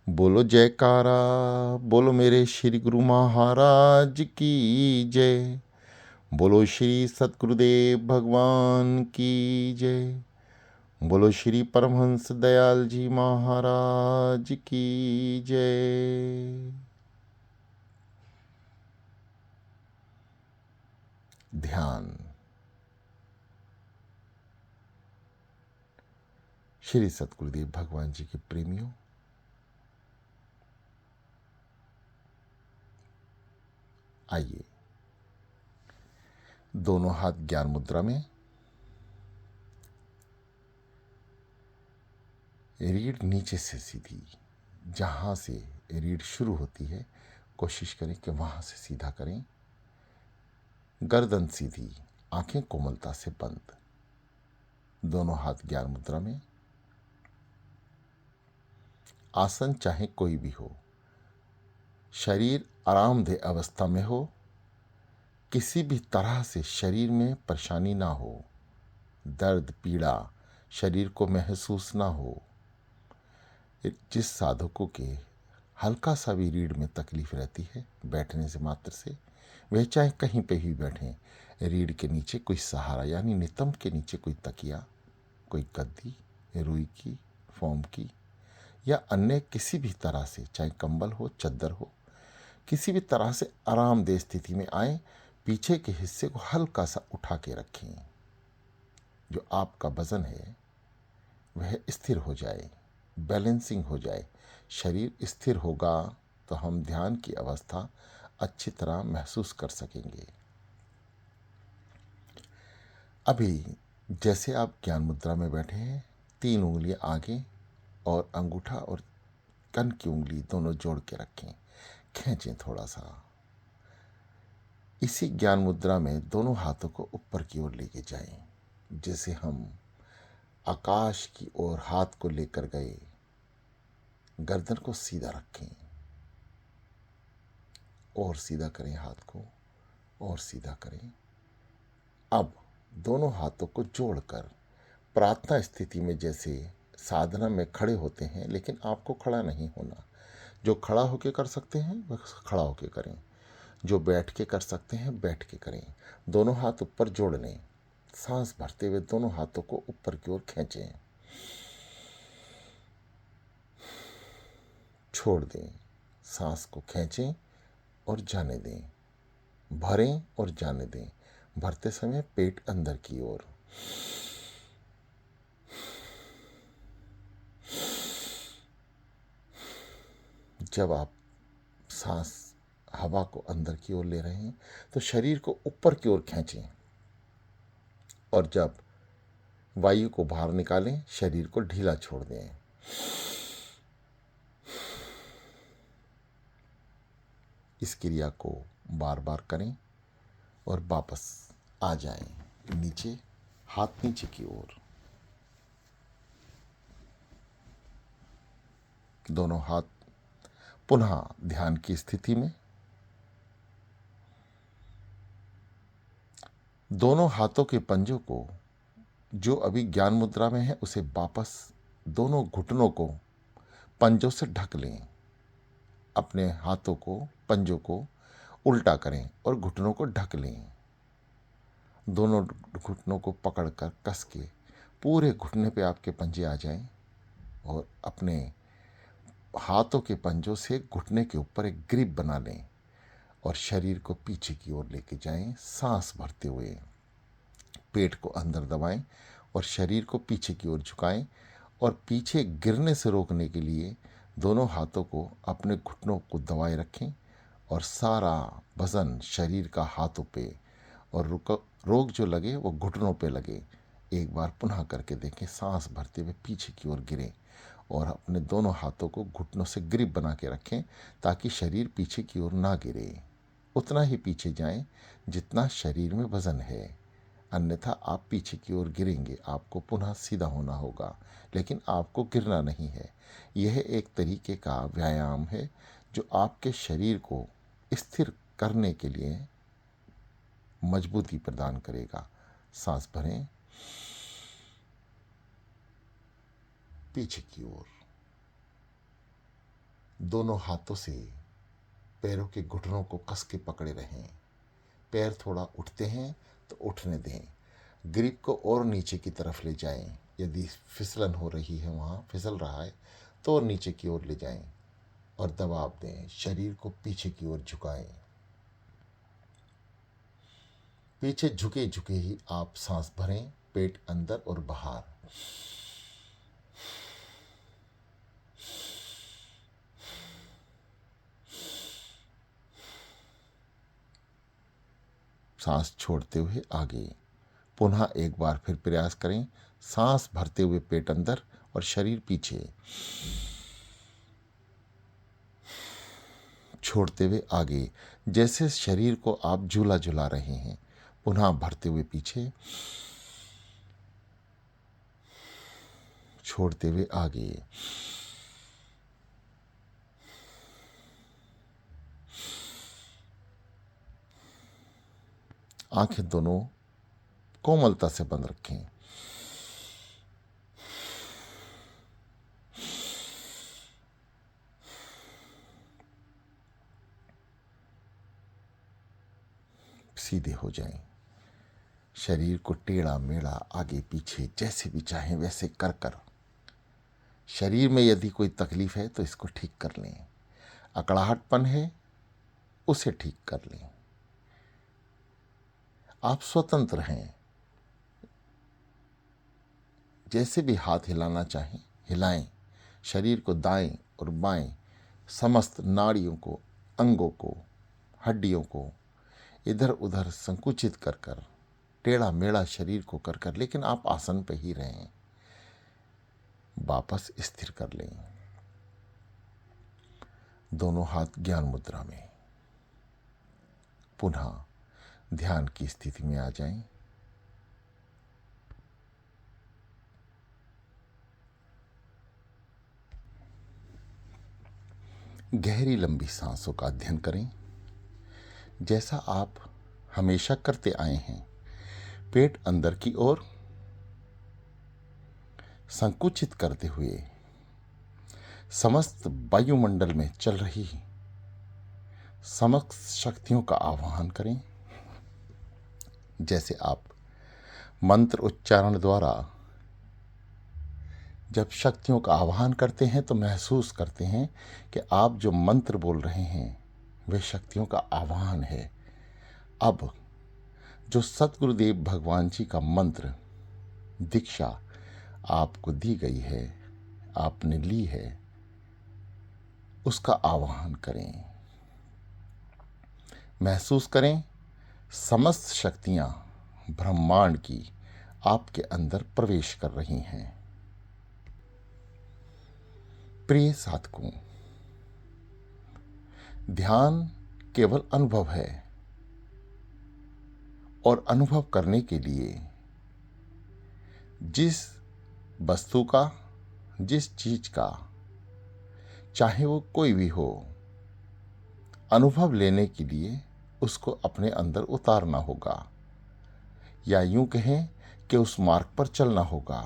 बोलो जयकारा, बोलो मेरे श्री गुरु महाराज की जय। बोलो श्री सतगुरुदेव भगवान की जय। बोलो श्री परमहंस दयाल जी महाराज की जय। ध्यान। श्री सतगुरुदेव भगवान जी के प्रेमियों, आइए दोनों हाथ ज्ञान मुद्रा में, रीढ़ नीचे से सीधी, जहां से रीढ़ शुरू होती है कोशिश करें कि वहां से सीधा करें। गर्दन सीधी, आंखें कोमलता से बंद, दोनों हाथ ज्ञान मुद्रा में। आसन चाहे कोई भी हो, शरीर आरामदेह अवस्था में हो, किसी भी तरह से शरीर में परेशानी ना हो, दर्द पीड़ा शरीर को महसूस ना हो। जिस साधकों के हल्का सा भी रीढ़ में तकलीफ रहती है बैठने से मात्र से, वह चाहे कहीं पे भी बैठें, रीढ़ के नीचे कोई सहारा यानी नितंब के नीचे कोई तकिया, कोई गद्दी, रुई की, फोम की या अन्य किसी भी तरह से, चाहे कंबल हो चद्दर हो, किसी भी तरह से आरामदेह स्थिति में आए। पीछे के हिस्से को हल्का सा उठा के रखें। जो आपका वजन है वह स्थिर हो जाए, बैलेंसिंग हो जाए। शरीर स्थिर होगा तो हम ध्यान की अवस्था अच्छी तरह महसूस कर सकेंगे। अभी जैसे आप ज्ञान मुद्रा में बैठे हैं, 3 उंगलियां आगे और अंगूठा और कन की उंगली दोनों जोड़ के रखें, खींचें थोड़ा सा। इसी ज्ञान मुद्रा में दोनों हाथों को ऊपर की ओर लेके जाएं, जैसे हम आकाश की ओर हाथ को लेकर गए। गर्दन को सीधा रखें और सीधा करें, हाथ को और सीधा करें। अब दोनों हाथों को जोड़कर प्रार्थना स्थिति में, जैसे साधना में खड़े होते हैं, लेकिन आपको खड़ा नहीं होना। जो खड़ा होके कर सकते हैं वह खड़ा होके करें, जो बैठ के कर सकते हैं बैठ के करें। दोनों हाथ ऊपर जोड़ लें, सांस भरते हुए दोनों हाथों को ऊपर की ओर खींचें, छोड़ दें, सांस को खींचें और जाने दें, भरें और जाने दें। भरते समय पेट अंदर की ओर, जब आप सांस हवा को अंदर की ओर ले रहे हैं तो शरीर को ऊपर की ओर खींचें, और जब वायु को बाहर निकालें शरीर को ढीला छोड़ दें। इस क्रिया को बार बार करें और वापस आ जाएं नीचे, हाथ नीचे की ओर। दोनों हाथ पुनः ध्यान की स्थिति में। दोनों हाथों के पंजों को, जो अभी ज्ञान मुद्रा में है, उसे वापस दोनों घुटनों को पंजों से ढक लें। अपने हाथों को, पंजों को उल्टा करें और घुटनों को ढक लें। दोनों घुटनों को पकड़कर कस के पूरे घुटने पे आपके पंजे आ जाएं, और अपने हाथों के पंजों से घुटने के ऊपर एक ग्रिप बना लें और शरीर को पीछे की ओर लेके जाएं। सांस भरते हुए पेट को अंदर दबाएं और शरीर को पीछे की ओर झुकाएं, और पीछे गिरने से रोकने के लिए दोनों हाथों को अपने घुटनों को दबाए रखें और सारा वजन शरीर का हाथों पे, और रोग जो लगे वो घुटनों पे लगे। एक बार पुनः करके देखें। सांस भरते हुए पीछे की ओर गिरें और अपने दोनों हाथों को घुटनों से ग्रिप बना के रखें, ताकि शरीर पीछे की ओर ना गिरे। उतना ही पीछे जाएं जितना शरीर में वजन है, अन्यथा आप पीछे की ओर गिरेंगे। आपको पुनः सीधा होना होगा, लेकिन आपको गिरना नहीं है। यह एक तरीके का व्यायाम है जो आपके शरीर को स्थिर करने के लिए मजबूती प्रदान करेगा। सांस भरें पीछे की ओर, दोनों हाथों से पैरों के घुटनों को कस के पकड़े रहें। पैर थोड़ा उठते हैं तो उठने दें। ग्रिप को और नीचे की तरफ ले जाएं। यदि फिसलन हो रही है, वहाँ फिसल रहा है, तो और नीचे की ओर ले जाएं और दबाव दें। शरीर को पीछे की ओर झुकाएं। पीछे झुके झुके ही आप सांस भरें, पेट अंदर और बाहर। सांस छोड़ते हुए आगे। पुनः एक बार फिर प्रयास करें। सांस भरते हुए पेट अंदर और शरीर पीछे, छोड़ते हुए आगे, जैसे शरीर को आप झूला झुला रहे हैं। पुनः भरते हुए पीछे, छोड़ते हुए आगे। आंखें दोनों कोमलता से बंद रखें। सीधे हो जाएं। शरीर को टेढ़ा मेढ़ा आगे पीछे जैसे भी चाहें वैसे कर कर। शरीर में यदि कोई तकलीफ है तो इसको ठीक कर लें। अकड़ाहटपन है, उसे ठीक कर लें। आप स्वतंत्र हैं। जैसे भी हाथ हिलाना चाहें हिलाएं। शरीर को दाएं और बाएं, समस्त नाड़ियों को, अंगों को, हड्डियों को इधर उधर संकुचित कर कर, टेढ़ा मेढ़ा शरीर को कर कर, लेकिन आप आसन पे ही रहें। वापस स्थिर कर लें। दोनों हाथ ज्ञान मुद्रा में। पुनः ध्यान की स्थिति में आ जाएं। गहरी लंबी सांसों का अध्ययन करें, जैसा आप हमेशा करते आए हैं। पेट अंदर की ओर संकुचित करते हुए समस्त वायुमंडल में चल रही समस्त शक्तियों का आह्वान करें। जैसे आप मंत्र उच्चारण द्वारा जब शक्तियों का आह्वान करते हैं तो महसूस करते हैं कि आप जो मंत्र बोल रहे हैं वे शक्तियों का आह्वान है। अब जो सतगुरुदेव भगवान जी का मंत्र दीक्षा आपको दी गई है, आपने ली है, उसका आह्वान करें। महसूस करें समस्त शक्तियां ब्रह्मांड की आपके अंदर प्रवेश कर रही हैं। प्रिय साधकों, ध्यान केवल अनुभव है और अनुभव करने के लिए जिस वस्तु का, जिस चीज का, चाहे वो कोई भी हो, अनुभव लेने के लिए उसको अपने अंदर उतारना होगा, या यूं कहें कि उस मार्ग पर चलना होगा।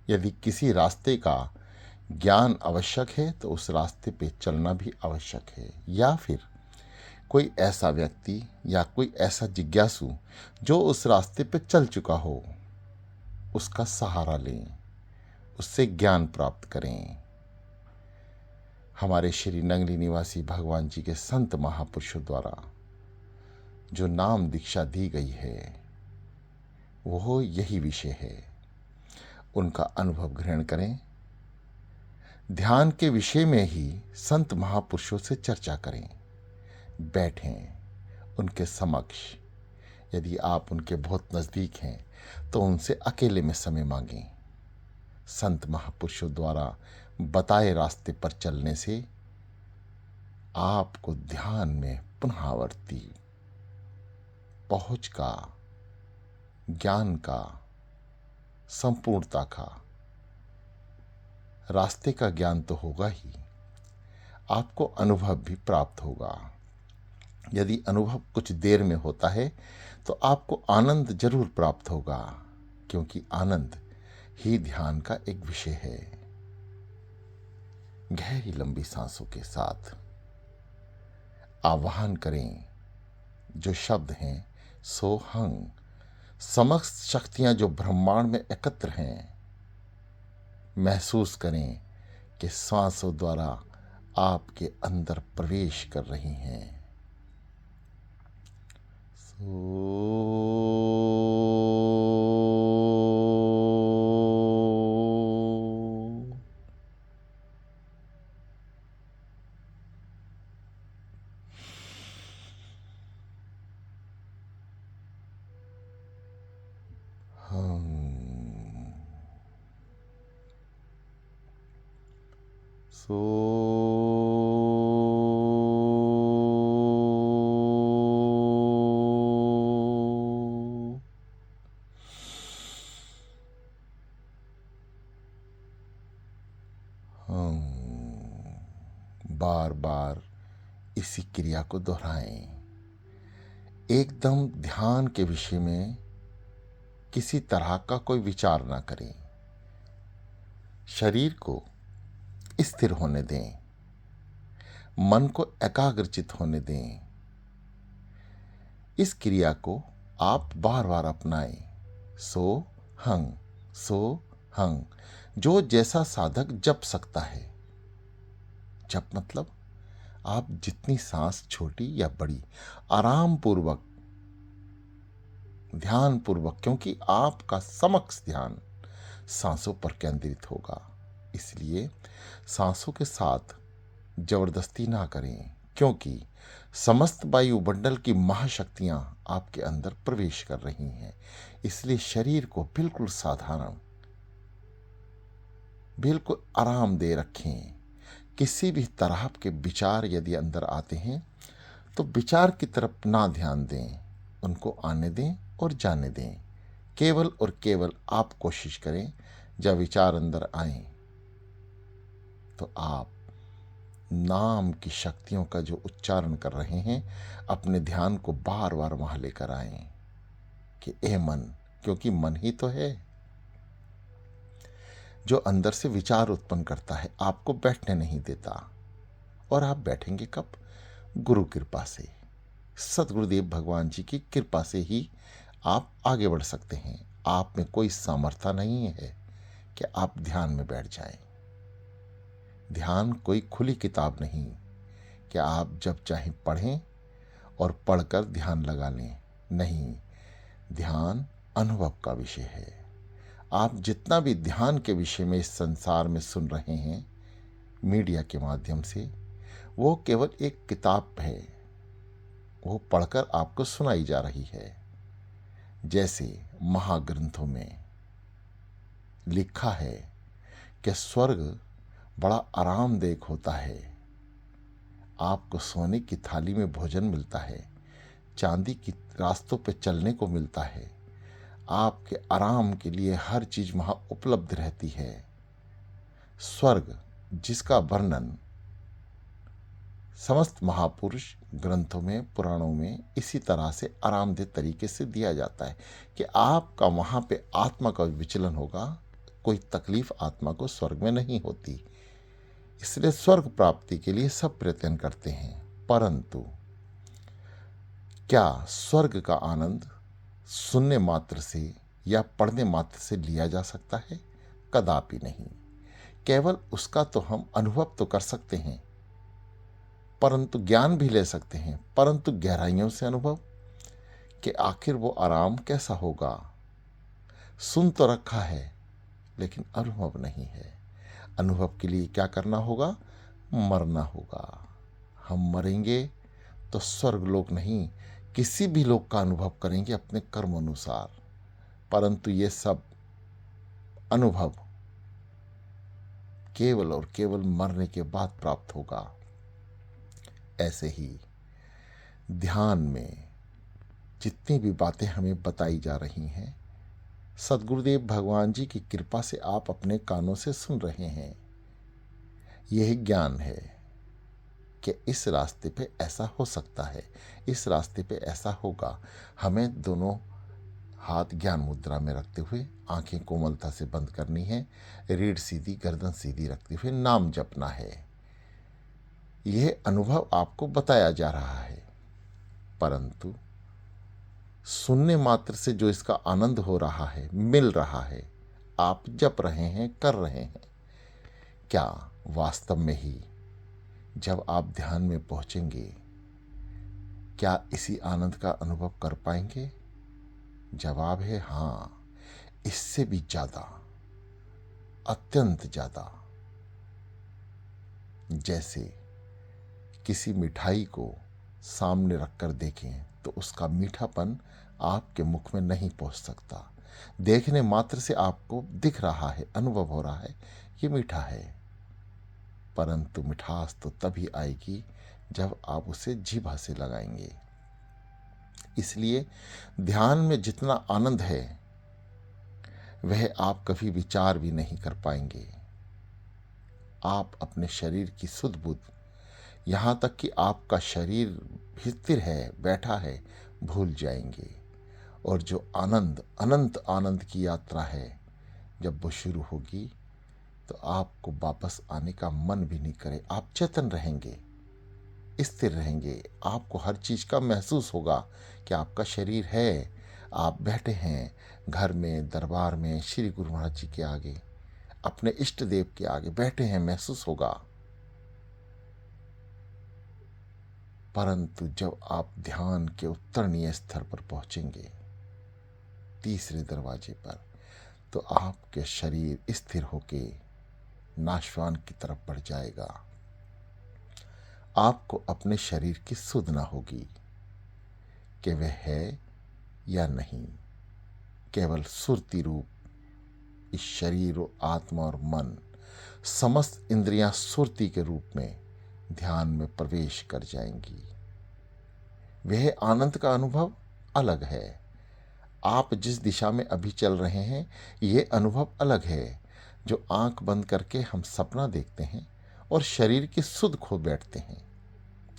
यदि किसी रास्ते का ज्ञान आवश्यक है तो उस रास्ते पे चलना भी आवश्यक है, या फिर कोई ऐसा व्यक्ति या कोई ऐसा जिज्ञासु जो उस रास्ते पे चल चुका हो, उसका सहारा लें, उससे ज्ञान प्राप्त करें। हमारे श्री नंगली निवासी भगवान जी के संत महापुरुषों द्वारा जो नाम दीक्षा दी गई है वो यही विषय है। उनका अनुभव ग्रहण करें। ध्यान के विषय में ही संत महापुरुषों से चर्चा करें। बैठें उनके समक्ष। यदि आप उनके बहुत नज़दीक हैं तो उनसे अकेले में समय मांगें। संत महापुरुषों द्वारा बताए रास्ते पर चलने से आपको ध्यान में पुनरावर्ती पहुंच का, ज्ञान का, संपूर्णता का, रास्ते का ज्ञान तो होगा ही, आपको अनुभव भी प्राप्त होगा। यदि अनुभव कुछ देर में होता है तो आपको आनंद जरूर प्राप्त होगा, क्योंकि आनंद ही ध्यान का एक विषय है। गहरी लंबी सांसों के साथ आवाहन करें जो शब्द हैं सोहंग। समस्त शक्तियां जो ब्रह्मांड में एकत्र हैं, महसूस करें कि सांसों द्वारा आपके अंदर प्रवेश कर रही हैं। सो बार बार इसी क्रिया को दोहराएं। एकदम ध्यान के विषय में किसी तरह का कोई विचार ना करें। शरीर को स्थिर होने दें, मन को एकाग्रचित होने दें। इस क्रिया को आप बार बार अपनाएं। सो हंग, सो हंग। जो जैसा साधक जप सकता है। जप मतलब आप जितनी सांस छोटी या बड़ी आराम पूर्वक, ध्यान पूर्वक, क्योंकि आपका समक्ष ध्यान सांसों पर केंद्रित होगा, इसलिए सांसों के साथ जबरदस्ती ना करें, क्योंकि समस्त वायुमंडल की महाशक्तियां आपके अंदर प्रवेश कर रही हैं। इसलिए शरीर को बिल्कुल साधारण, बिल्कुल आराम दे रखें। किसी भी तरह के विचार यदि अंदर आते हैं तो विचार की तरफ ना ध्यान दें, उनको आने दें और जाने दें। केवल और केवल आप कोशिश करें जब विचार अंदर आए तो आप नाम की शक्तियों का जो उच्चारण कर रहे हैं, अपने ध्यान को बार बार वहां लेकर आए कि ए मन, क्योंकि मन ही तो है जो अंदर से विचार उत्पन्न करता है, आपको बैठने नहीं देता। और आप बैठेंगे कब? गुरु कृपा से, सदगुरुदेव भगवान जी की कृपा से ही आप आगे बढ़ सकते हैं। आप में कोई सामर्थ्य नहीं है कि आप ध्यान में बैठ जाएं। ध्यान कोई खुली किताब नहीं कि आप जब चाहें पढ़ें और पढ़कर ध्यान लगा लें। नहीं, ध्यान अनुभव का विषय है। आप जितना भी ध्यान के विषय में इस संसार में सुन रहे हैं मीडिया के माध्यम से, वो केवल एक किताब है, वो पढ़कर आपको सुनाई जा रही है। जैसे महाग्रंथों में लिखा है कि स्वर्ग बड़ा आरामदायक होता है, आपको सोने की थाली में भोजन मिलता है, चांदी की रास्तों पे चलने को मिलता है, आपके आराम के लिए हर चीज वहां उपलब्ध रहती है। स्वर्ग जिसका वर्णन समस्त महापुरुष ग्रंथों में, पुराणों में इसी तरह से आरामदेह तरीके से दिया जाता है कि आपका वहां पे आत्मा का विचलन होगा, कोई तकलीफ आत्मा को स्वर्ग में नहीं होती। इसलिए स्वर्ग प्राप्ति के लिए सब प्रयत्न करते हैं, परंतु क्या स्वर्ग का आनंद सुनने मात्र से या पढ़ने मात्र से लिया जा सकता है? कदापि नहीं। केवल उसका तो हम अनुभव तो कर सकते हैं, परंतु ज्ञान भी ले सकते हैं, परंतु गहराइयों से अनुभव कि आखिर वो आराम कैसा होगा। सुन तो रखा है लेकिन अनुभव नहीं है। अनुभव के लिए क्या करना होगा? मरना होगा। हम मरेंगे तो स्वर्गलोक नहीं, किसी भी लोक का अनुभव करेंगे अपने कर्म अनुसार, परंतु ये सब अनुभव केवल और केवल मरने के बाद प्राप्त होगा। ऐसे ही ध्यान में जितनी भी बातें हमें बताई जा रही हैं, सदगुरुदेव भगवान जी की कृपा से आप अपने कानों से सुन रहे हैं। यही ज्ञान है कि इस रास्ते पे ऐसा हो सकता है, इस रास्ते पे ऐसा होगा। हमें दोनों हाथ ज्ञान मुद्रा में रखते हुए आंखें कोमलता से बंद करनी है, रीढ़ सीधी, गर्दन सीधी रखते हुए नाम जपना है। यह अनुभव आपको बताया जा रहा है, परंतु सुनने मात्र से जो इसका आनंद हो रहा है, मिल रहा है, आप जप रहे हैं, कर रहे हैं, क्या वास्तव में ही जब आप ध्यान में पहुंचेंगे, क्या इसी आनंद का अनुभव कर पाएंगे? जवाब है हाँ, इससे भी ज्यादा, अत्यंत ज्यादा। जैसे किसी मिठाई को सामने रखकर देखें तो उसका मीठापन आपके मुख में नहीं पहुंच सकता। देखने मात्र से आपको दिख रहा है, अनुभव हो रहा है, ये मीठा है, परंतु मिठास तो तभी आएगी जब आप उसे जीभा से लगाएंगे। इसलिए ध्यान में जितना आनंद है वह आप कभी विचार भी नहीं कर पाएंगे। आप अपने शरीर की सुध बुध, यहां तक कि आपका शरीर स्थिर है, बैठा है, भूल जाएंगे। और जो आनंद, अनंत आनंद की यात्रा है, जब वो शुरू होगी तो आपको वापस आने का मन भी नहीं करे। आप चेतन रहेंगे, स्थिर रहेंगे, आपको हर चीज का महसूस होगा कि आपका शरीर है, आप बैठे हैं घर में, दरबार में, श्री गुरु महाराज जी के आगे, अपने इष्ट देव के आगे बैठे हैं, महसूस होगा। परंतु जब आप ध्यान के उत्तरणीय स्तर पर पहुंचेंगे, तीसरे दरवाजे पर, तो आपके शरीर स्थिर होके नाशवान की तरफ बढ़ जाएगा। आपको अपने शरीर की सुध ना होगी कि वह है या नहीं। केवल सुरती रूप इस शरीर और आत्मा और मन, समस्त इंद्रियां सुरती के रूप में ध्यान में प्रवेश कर जाएंगी। वह आनंद का अनुभव अलग है। आप जिस दिशा में अभी चल रहे हैं, ये अनुभव अलग है। जो आंख बंद करके हम सपना देखते हैं और शरीर की सुध खो बैठते हैं।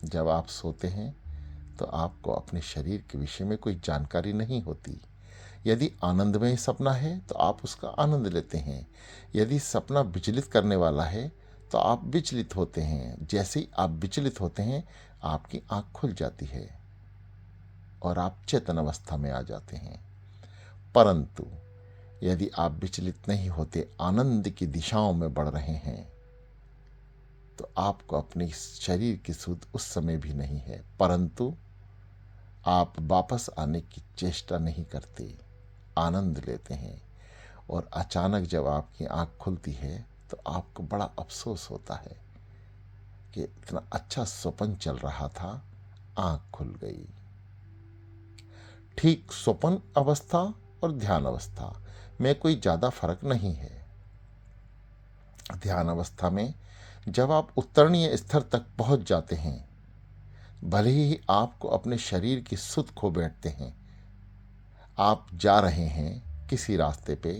जब आप सोते हैं तो आपको अपने शरीर के विषय में कोई जानकारी नहीं होती। यदि आनंदमय सपना है तो आप उसका आनंद लेते हैं। यदि सपना विचलित करने वाला है तो आप विचलित होते हैं। जैसे ही आप विचलित होते हैं, आपकी आंख खुल जाती है और आप चेतन अवस्था में आ जाते हैं। परंतु यदि आप विचलित नहीं होते, आनंद की दिशाओं में बढ़ रहे हैं, तो आपको अपने शरीर की सुध उस समय भी नहीं है, परंतु आप वापस आने की चेष्टा नहीं करते, आनंद लेते हैं। और अचानक जब आपकी आंख खुलती है तो आपको बड़ा अफसोस होता है कि इतना अच्छा स्वप्न चल रहा था, आंख खुल गई। ठीक स्वप्न अवस्था और ध्यान अवस्था में कोई ज्यादा फर्क नहीं है। ध्यान अवस्था में जब आप उत्तरणीय स्तर तक पहुंच जाते हैं, भले ही आपको अपने शरीर की सुध खो बैठते हैं, आप जा रहे हैं किसी रास्ते पे,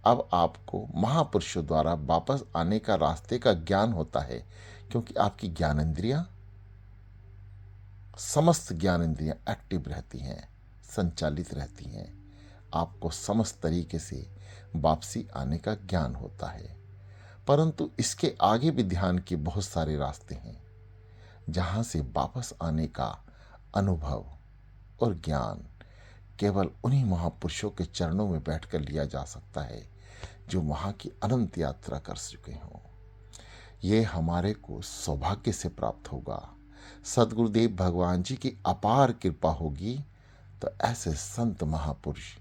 अब आपको महापुरुषों द्वारा वापस आने का रास्ते का ज्ञान होता है, क्योंकि आपकी ज्ञानेंद्रियां, समस्त ज्ञानेंद्रियां एक्टिव रहती हैं, संचालित रहती हैं। आपको समस्त तरीके से वापसी आने का ज्ञान होता है। परंतु इसके आगे भी ध्यान के बहुत सारे रास्ते हैं जहां से वापस आने का अनुभव और ज्ञान केवल उन्हीं महापुरुषों के चरणों में बैठकर लिया जा सकता है जो वहां की अनंत यात्रा कर चुके हों। ये हमारे को सौभाग्य से प्राप्त होगा। सदगुरुदेव भगवान जी की अपार कृपा होगी तो ऐसे संत महापुरुष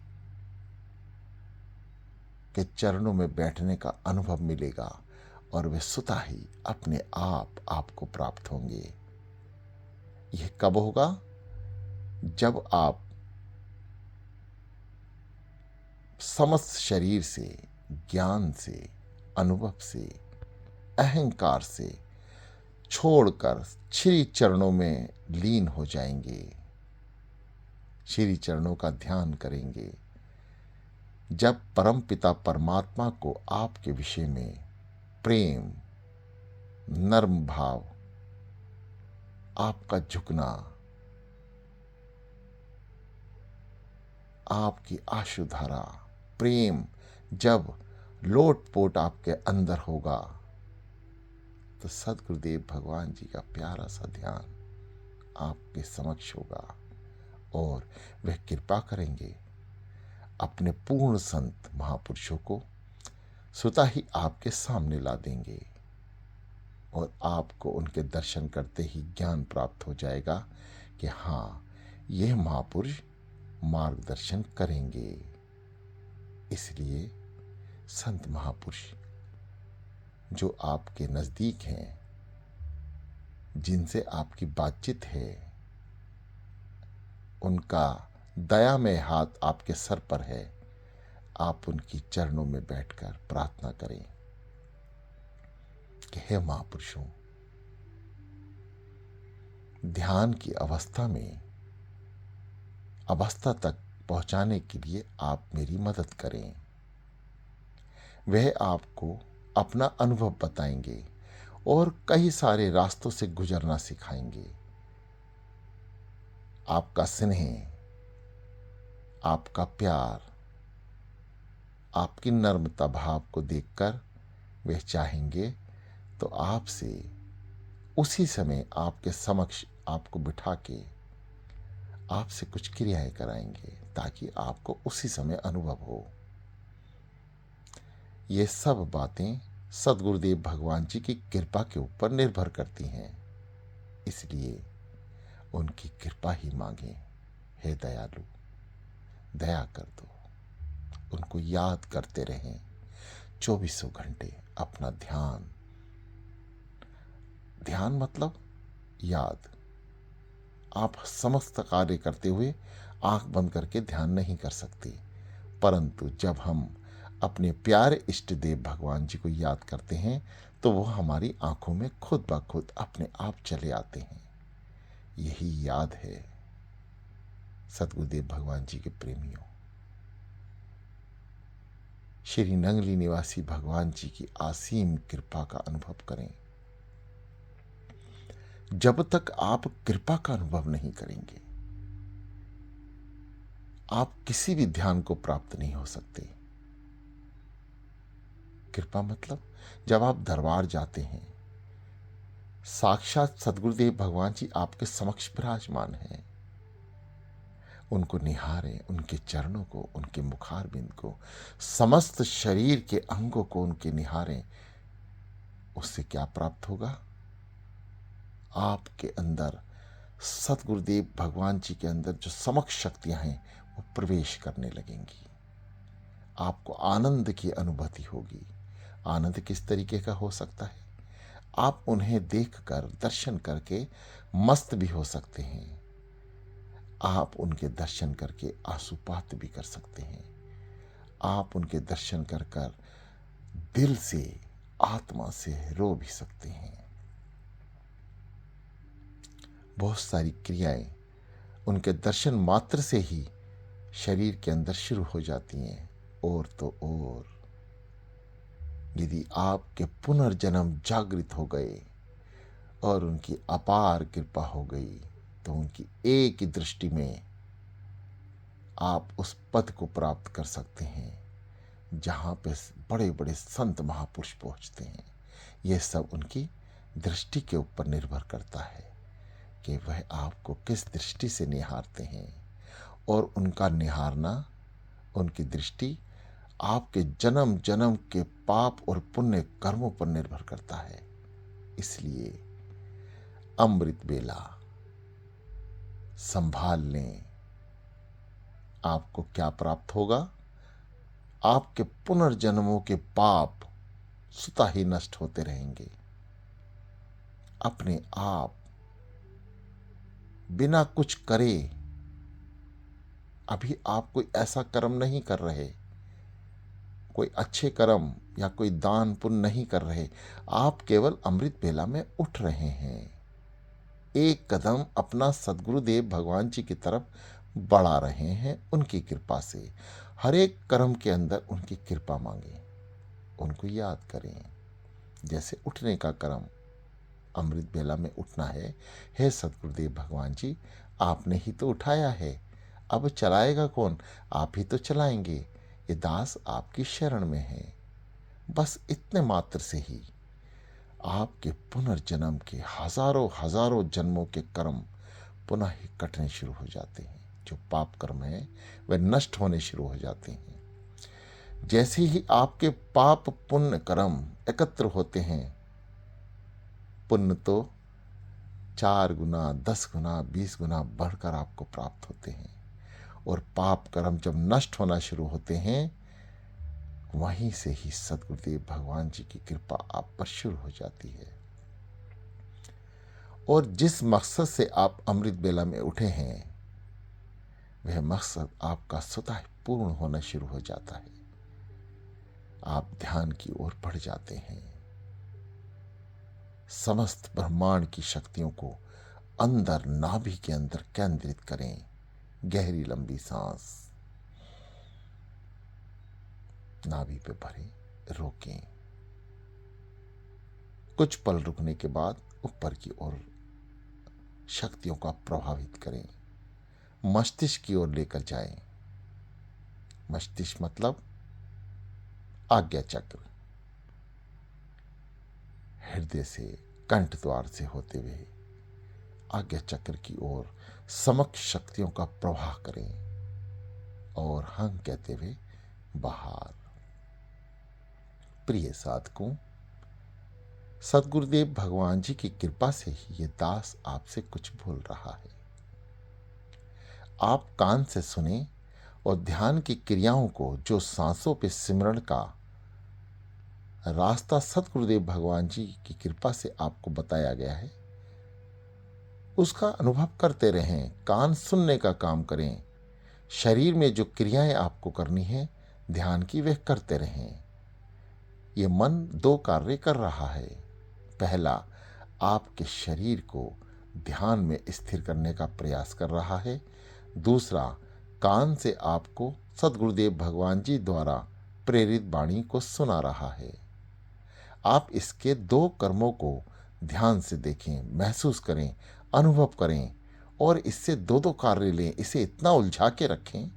के चरणों में बैठने का अनुभव मिलेगा और वे स्वतः ही अपने आप आपको प्राप्त होंगे। यह कब होगा? जब आप समस्त शरीर से, ज्ञान से, अनुभव से, अहंकार से छोड़कर श्री चरणों में लीन हो जाएंगे, श्री चरणों का ध्यान करेंगे। जब परम पिता परमात्मा को आपके विषय में प्रेम, नर्म भाव, आपका झुकना, आपकी आशुधारा प्रेम जब लोटपोट आपके अंदर होगा, तो सदगुरुदेव भगवान जी का प्यारा सा ध्यान आपके समक्ष होगा और वह कृपा करेंगे। अपने पूर्ण संत महापुरुषों को स्वतः ही आपके सामने ला देंगे और आपको उनके दर्शन करते ही ज्ञान प्राप्त हो जाएगा कि हाँ, यह महापुरुष मार्गदर्शन करेंगे। इसलिए संत महापुरुष जो आपके नज़दीक हैं, जिनसे आपकी बातचीत है, उनका दयामय हाथ आपके सर पर है। आप उनकी चरणों में बैठकर प्रार्थना करें कि हे महापुरुषों, ध्यान की अवस्था तक पहुंचाने के लिए आप मेरी मदद करें। वह आपको अपना अनुभव बताएंगे और कई सारे रास्तों से गुजरना सिखाएंगे। आपका स्नेह, आपका प्यार, आपकी नम्रता भाव को देखकर वे चाहेंगे तो आपसे उसी समय आपके समक्ष आपको बिठा के आपसे कुछ क्रियाएं कराएंगे ताकि आपको उसी समय अनुभव हो। ये सब बातें सदगुरुदेव भगवान जी की कृपा के ऊपर निर्भर करती हैं। इसलिए उनकी कृपा ही मांगे। हे दयालु, दया कर दो। उनको याद करते रहें 24 घंटे। अपना ध्यान मतलब याद। आप समस्त कार्य करते हुए आंख बंद करके ध्यान नहीं कर सकते, परंतु जब हम अपने प्यारे इष्ट देव भगवान जी को याद करते हैं तो वो हमारी आंखों में खुद ब खुद अपने आप चले आते हैं। यही याद है सदगुरुदेव भगवान जी के प्रेमियों। श्री नंगली निवासी भगवान जी की असीम कृपा का अनुभव करें। जब तक आप कृपा का अनुभव नहीं करेंगे, आप किसी भी ध्यान को प्राप्त नहीं हो सकते। कृपा मतलब जब आप दरबार जाते हैं, साक्षात सदगुरुदेव भगवान जी आपके समक्ष विराजमान हैं। उनको निहारें, उनके चरणों को, उनके मुखारबिंद को, समस्त शरीर के अंगों को उनके निहारें। उससे क्या प्राप्त होगा? आपके अंदर सदगुरुदेव भगवान जी के अंदर जो समक्ष शक्तियां हैं वो प्रवेश करने लगेंगी। आपको आनंद की अनुभूति होगी। आनंद किस तरीके का हो सकता है? आप उन्हें देखकर, दर्शन करके मस्त भी हो सकते हैं। आप उनके दर्शन करके आंसुपात भी कर सकते हैं। आप उनके दर्शन कर कर दिल से, आत्मा से रो भी सकते हैं। बहुत सारी क्रियाएं उनके दर्शन मात्र से ही शरीर के अंदर शुरू हो जाती हैं। और तो और यदि आपके पुनर्जन्म जागृत हो गए और उनकी अपार कृपा हो गई तो उनकी एक ही दृष्टि में आप उस पद को प्राप्त कर सकते हैं जहाँ पे बड़े बड़े संत महापुरुष पहुँचते हैं। यह सब उनकी दृष्टि के ऊपर निर्भर करता है कि वह आपको किस दृष्टि से निहारते हैं। और उनका निहारना, उनकी दृष्टि आपके जन्म जन्म के पाप और पुण्य कर्मों पर निर्भर करता है। इसलिए अमृत बेला संभाल लें। आपको क्या प्राप्त होगा? आपके पुनर्जन्मों के पाप स्वतः ही नष्ट होते रहेंगे। अपने आप बिना कुछ करे, अभी आप कोई ऐसा कर्म नहीं कर रहे, कोई अच्छे कर्म या कोई दान पुण्य नहीं कर रहे, आप केवल अमृत बेला में उठ रहे हैं। एक कदम अपना सदगुरुदेव भगवान जी की तरफ बढ़ा रहे हैं। उनकी कृपा से हर एक कर्म के अंदर उनकी कृपा मांगे, उनको याद करें। जैसे उठने का कर्म, अमृत बेला में उठना है। हे सदगुरुदेव भगवान जी, आपने ही तो उठाया है, अब चलाएगा कौन? आप ही तो चलाएंगे। ये दास आपकी शरण में है। बस इतने मात्र से ही आपके पुनर्जन्म के हजारों हजारों जन्मों के कर्म पुनः ही कटने शुरू हो जाते हैं। जो पाप कर्म है वे नष्ट होने शुरू हो जाते हैं। जैसे ही आपके पाप पुण्य कर्म एकत्र होते हैं, पुण्य तो 4 गुना, 10 गुना, 20 गुना बढ़कर आपको प्राप्त होते हैं। और पाप कर्म जब नष्ट होना शुरू होते हैं, वहीं से ही सदगुरुदेव भगवान जी की कृपा आप पर शुरू हो जाती है। और जिस मकसद से आप अमृत बेला में उठे हैं, वह मकसद आपका स्वतः पूर्ण होना शुरू हो जाता है। आप ध्यान की ओर बढ़ जाते हैं। समस्त ब्रह्मांड की शक्तियों को अंदर नाभि के अंदर केंद्रित करें। गहरी लंबी सांस नाभि पे भरें, रोकें। कुछ पल रुकने के बाद ऊपर की ओर शक्तियों का प्रभावित करें। मस्तिष्क की ओर लेकर जाएं। मस्तिष्क मतलब आज्ञा चक्र। हृदय से, कंठ द्वार से होते हुए आज्ञा चक्र की ओर समक्ष शक्तियों का प्रवाह करें और हं कहते हुए बाहर। प्रिय साधकों, सदगुरुदेव भगवान जी की कृपा से ही ये दास आपसे कुछ बोल रहा है। आप कान से सुने और ध्यान की क्रियाओं को, जो सांसों पे सिमरण का रास्ता सदगुरुदेव भगवान जी की कृपा से आपको बताया गया है, उसका अनुभव करते रहें। कान सुनने का काम करें। शरीर में जो क्रियाएं आपको करनी है ध्यान की, वह करते रहें। ये मन 2 कार्य कर रहा है। पहला, आपके शरीर को ध्यान में स्थिर करने का प्रयास कर रहा है। दूसरा, कान से आपको सदगुरुदेव भगवान जी द्वारा प्रेरित वाणी को सुना रहा है। आप इसके 2 कर्मों को ध्यान से देखें, महसूस करें, अनुभव करें और इससे 2 कार्य लें। इसे इतना उलझा के रखें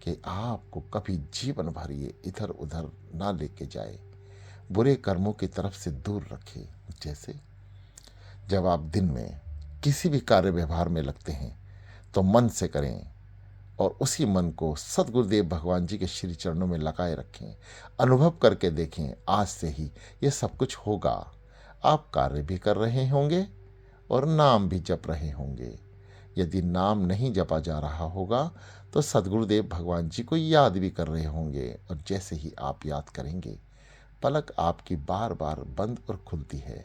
कि आपको कभी जीवन भर ये इधर उधर ना लेके जाए, बुरे कर्मों की तरफ से दूर रखे। जैसे जब आप दिन में किसी भी कार्य व्यवहार में लगते हैं तो मन से करें और उसी मन को सदगुरुदेव भगवान जी के श्री चरणों में लगाए रखें। अनुभव करके देखें, आज से ही ये सब कुछ होगा। आप कार्य भी कर रहे होंगे और नाम भी जप रहे होंगे। यदि नाम नहीं जपा जा रहा होगा तो सदगुरुदेव भगवान जी को याद भी कर रहे होंगे। और जैसे ही आप याद करेंगे, पलक आपकी बार बार बंद और खुलती है।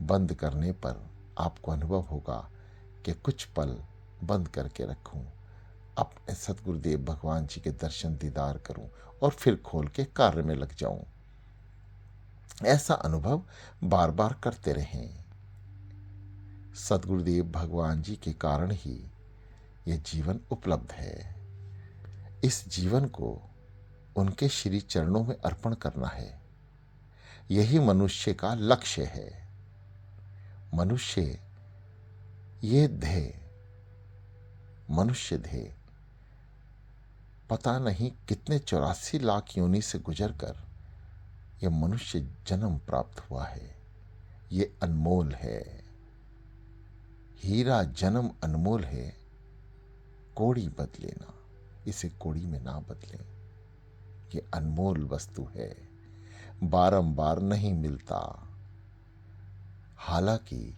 बंद करने पर आपको अनुभव होगा कि कुछ पल बंद करके रखूं, अपने सदगुरुदेव भगवान जी के दर्शन दीदार करूं और फिर खोल के कार्य में लग जाऊं। ऐसा अनुभव बार बार करते रहें। सदगुरुदेव भगवान जी के कारण ही यह जीवन उपलब्ध है। इस जीवन को उनके श्री चरणों में अर्पण करना है। यही मनुष्य का लक्ष्य है। मनुष्य ये ध्येय, मनुष्य ध्येय पता नहीं कितने 84 लाख योनि से गुजरकर यह मनुष्य जन्म प्राप्त हुआ है। ये अनमोल है। हीरा जन्म अनमोल है, कोड़ी बदलेना, इसे कोड़ी में ना बदलें। ये अनमोल वस्तु है, बारंबार नहीं मिलता। हालांकि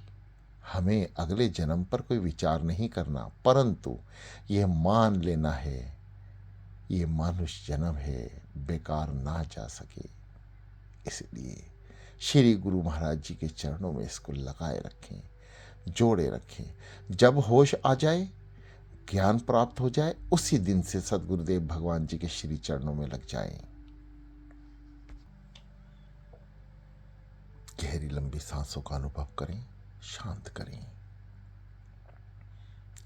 हमें अगले जन्म पर कोई विचार नहीं करना, परंतु यह मान लेना है, ये मनुष्य जन्म है, बेकार ना जा सके। इसलिए श्री गुरु महाराज जी के चरणों में इसको लगाए रखें, जोड़े रखें। जब होश आ जाए, ज्ञान प्राप्त हो जाए, उसी दिन से सदगुरुदेव भगवान जी के श्री चरणों में लग जाएं। गहरी लंबी सांसों का अनुभव करें, शांत करें।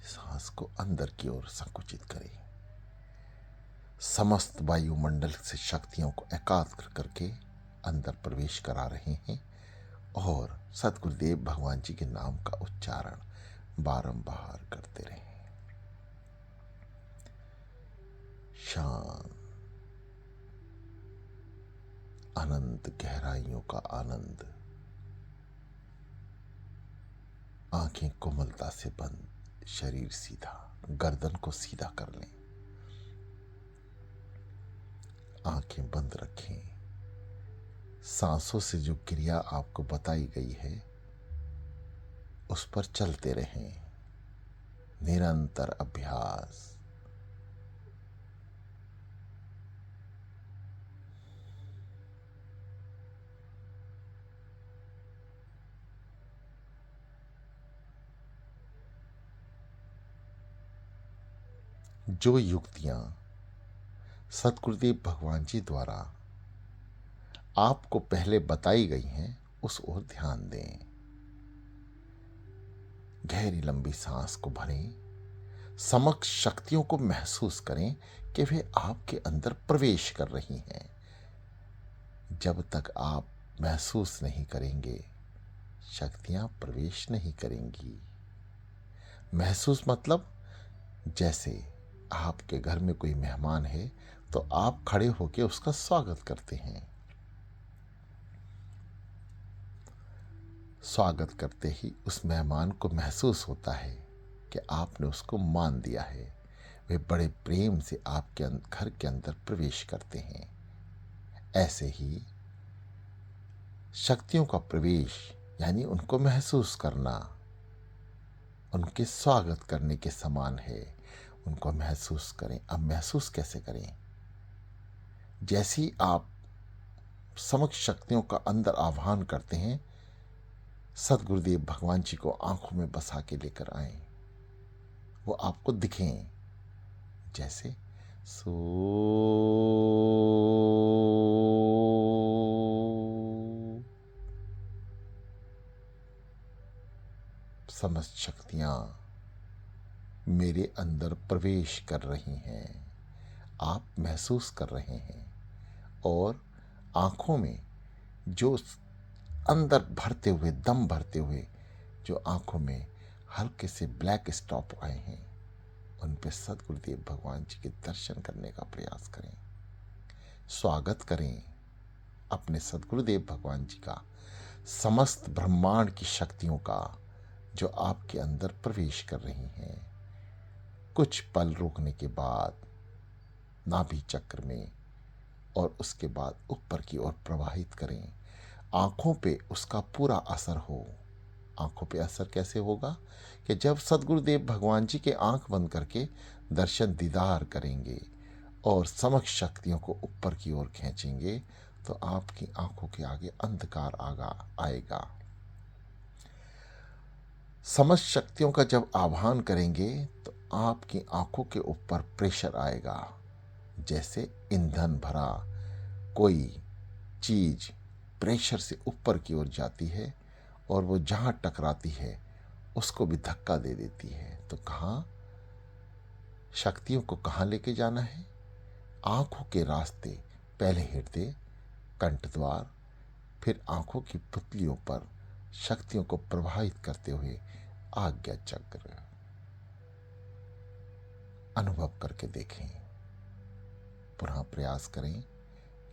सांस को अंदर की ओर संकुचित करें। समस्त वायुमंडल से शक्तियों को एकाग्र करके अंदर प्रवेश करा रहे हैं और सदगुरुदेव भगवान जी के नाम का उच्चारण बारंबार करते रहें। शांत, अनंत गहराइयों का आनंद। आंखें कोमलता से बंद, शरीर सीधा, गर्दन को सीधा कर लें। आंखें बंद रखें। सांसों से जो क्रिया आपको बताई गई है उस पर चलते रहें। निरंतर अभ्यास। जो युक्तियां सतगुरुदेव भगवान जी द्वारा आपको पहले बताई गई हैं उस ओर ध्यान दें। गहरी लंबी सांस को भरें। समक्ष शक्तियों को महसूस करें कि वे आपके अंदर प्रवेश कर रही हैं। जब तक आप महसूस नहीं करेंगे शक्तियां प्रवेश नहीं करेंगी। महसूस मतलब जैसे आपके घर में कोई मेहमान है तो आप खड़े होकर उसका स्वागत करते हैं। स्वागत करते ही उस मेहमान को महसूस होता है कि आपने उसको मान दिया है। वे बड़े प्रेम से आपके घर के अंदर प्रवेश करते हैं। ऐसे ही शक्तियों का प्रवेश यानी उनको महसूस करना उनके स्वागत करने के समान है। उनको महसूस करें। अब महसूस कैसे करें? जैसे ही आप समक्ष शक्तियों का अंदर आह्वान करते हैं, सतगुरुदेव भगवान जी को आंखों में बसा के लेकर आए। वो आपको दिखें। जैसे सो समस्त शक्तियां मेरे अंदर प्रवेश कर रही हैं। आप महसूस कर रहे हैं। और आंखों में जो अंदर भरते हुए, दम भरते हुए जो आंखों में हल्के से ब्लैक स्टॉप आए हैं उन पे सतगुरुदेव भगवान जी के दर्शन करने का प्रयास करें। स्वागत करें अपने सतगुरुदेव भगवान जी का, समस्त ब्रह्मांड की शक्तियों का जो आपके अंदर प्रवेश कर रही हैं। कुछ पल रुकने के बाद नाभि चक्र में और उसके बाद ऊपर की ओर प्रवाहित करें। आंखों पे उसका पूरा असर हो। आंखों पे असर कैसे होगा कि जब सतगुरुदेव भगवान जी के आंख बंद करके दर्शन दीदार करेंगे और समक्ष शक्तियों को ऊपर की ओर खींचेंगे तो आपकी आंखों के आगे अंधकार आएगा। समस्त शक्तियों का जब आह्वान करेंगे तो आपकी आंखों के ऊपर प्रेशर आएगा। जैसे ईंधन भरा कोई चीज प्रेशर से ऊपर की ओर जाती है और वो जहां टकराती है उसको भी धक्का दे देती है। तो कहाँ शक्तियों को कहाँ लेके जाना है? आंखों के रास्ते, पहले हृदय, कंठद्वार, फिर आंखों की पुतलियों पर शक्तियों को प्रवाहित करते हुए आज्ञा चक्र। अनुभव करके देखें। पुनः प्रयास करें।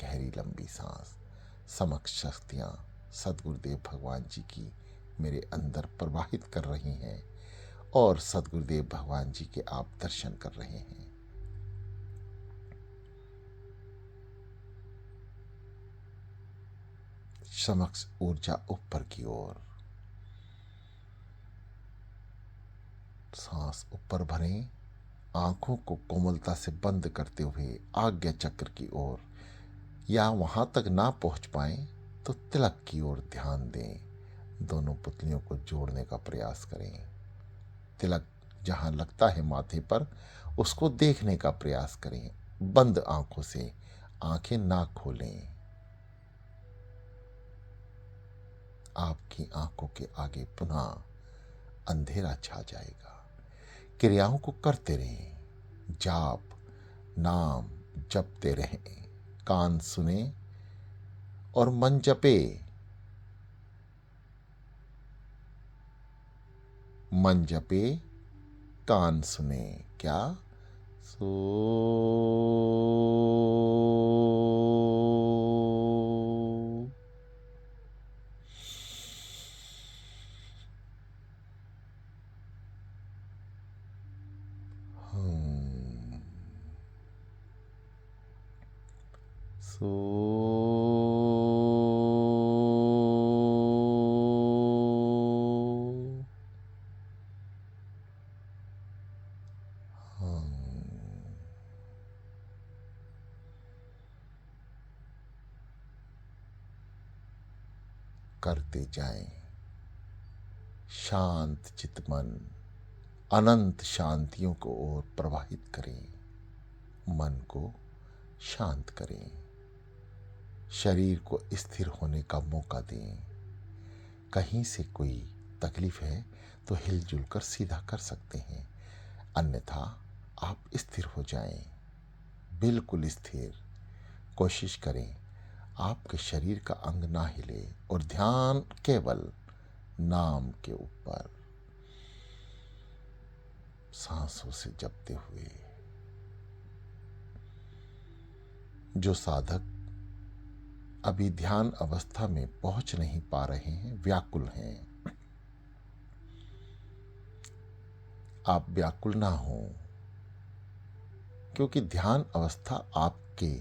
गहरी लंबी सांस। समक्ष शक्तियां सतगुरुदेव भगवान जी की मेरे अंदर प्रवाहित कर रही हैं और सतगुरुदेव भगवान जी के आप दर्शन कर रहे हैं। समक्ष ऊर्जा ऊपर की ओर। सांस ऊपर भरें। आंखों को कोमलता से बंद करते हुए आज्ञा चक्र की ओर, या वहां तक ना पहुंच पाए तो तिलक की ओर ध्यान दें। दोनों पुतलियों को जोड़ने का प्रयास करें। तिलक जहां लगता है माथे पर उसको देखने का प्रयास करें। बंद आंखों से आंखें ना खोलें। आपकी आंखों के आगे पुनः अंधेरा छा जाएगा। क्रियाओं को करते रहें। जाप नाम जपते रहें। कान सुने और मन जपे। मन जपे, कान सुने। क्या? सो हम सो हम करते जाएं। शांत चितमन अनंत शांतियों को ओर प्रवाहित करें। मन को शांत करें। शरीर को स्थिर होने का मौका दें। कहीं से कोई तकलीफ है तो हिलजुल कर सीधा कर सकते हैं, अन्यथा आप स्थिर हो जाएं, बिल्कुल स्थिर। कोशिश करें आपके शरीर का अंग ना हिले और ध्यान केवल नाम के ऊपर सांसों से जपते हुए। जो साधक अभी ध्यान अवस्था में पहुंच नहीं पा रहे हैं, व्याकुल हैं, आप व्याकुल ना हो, क्योंकि ध्यान अवस्था आपके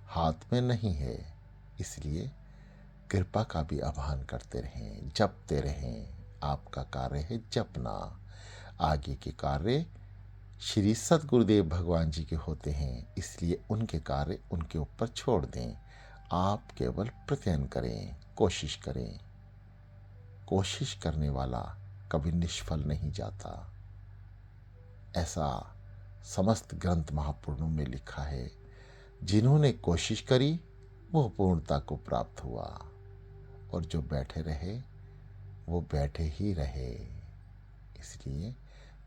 हाथ में नहीं है। इसलिए कृपा का भी आह्वान करते रहें, जपते रहें। आपका कार्य है जपना। आगे के कार्य श्री सद्गुरुदेव भगवान जी के होते हैं, इसलिए उनके कार्य उनके ऊपर छोड़ दें। आप केवल प्रत्ययन करें, कोशिश करें। कोशिश करने वाला कभी निष्फल नहीं जाता, ऐसा समस्त ग्रंथ महापुरुषों में लिखा है। जिन्होंने कोशिश करी वो पूर्णता को प्राप्त हुआ, और जो बैठे रहे वो बैठे ही रहे। इसलिए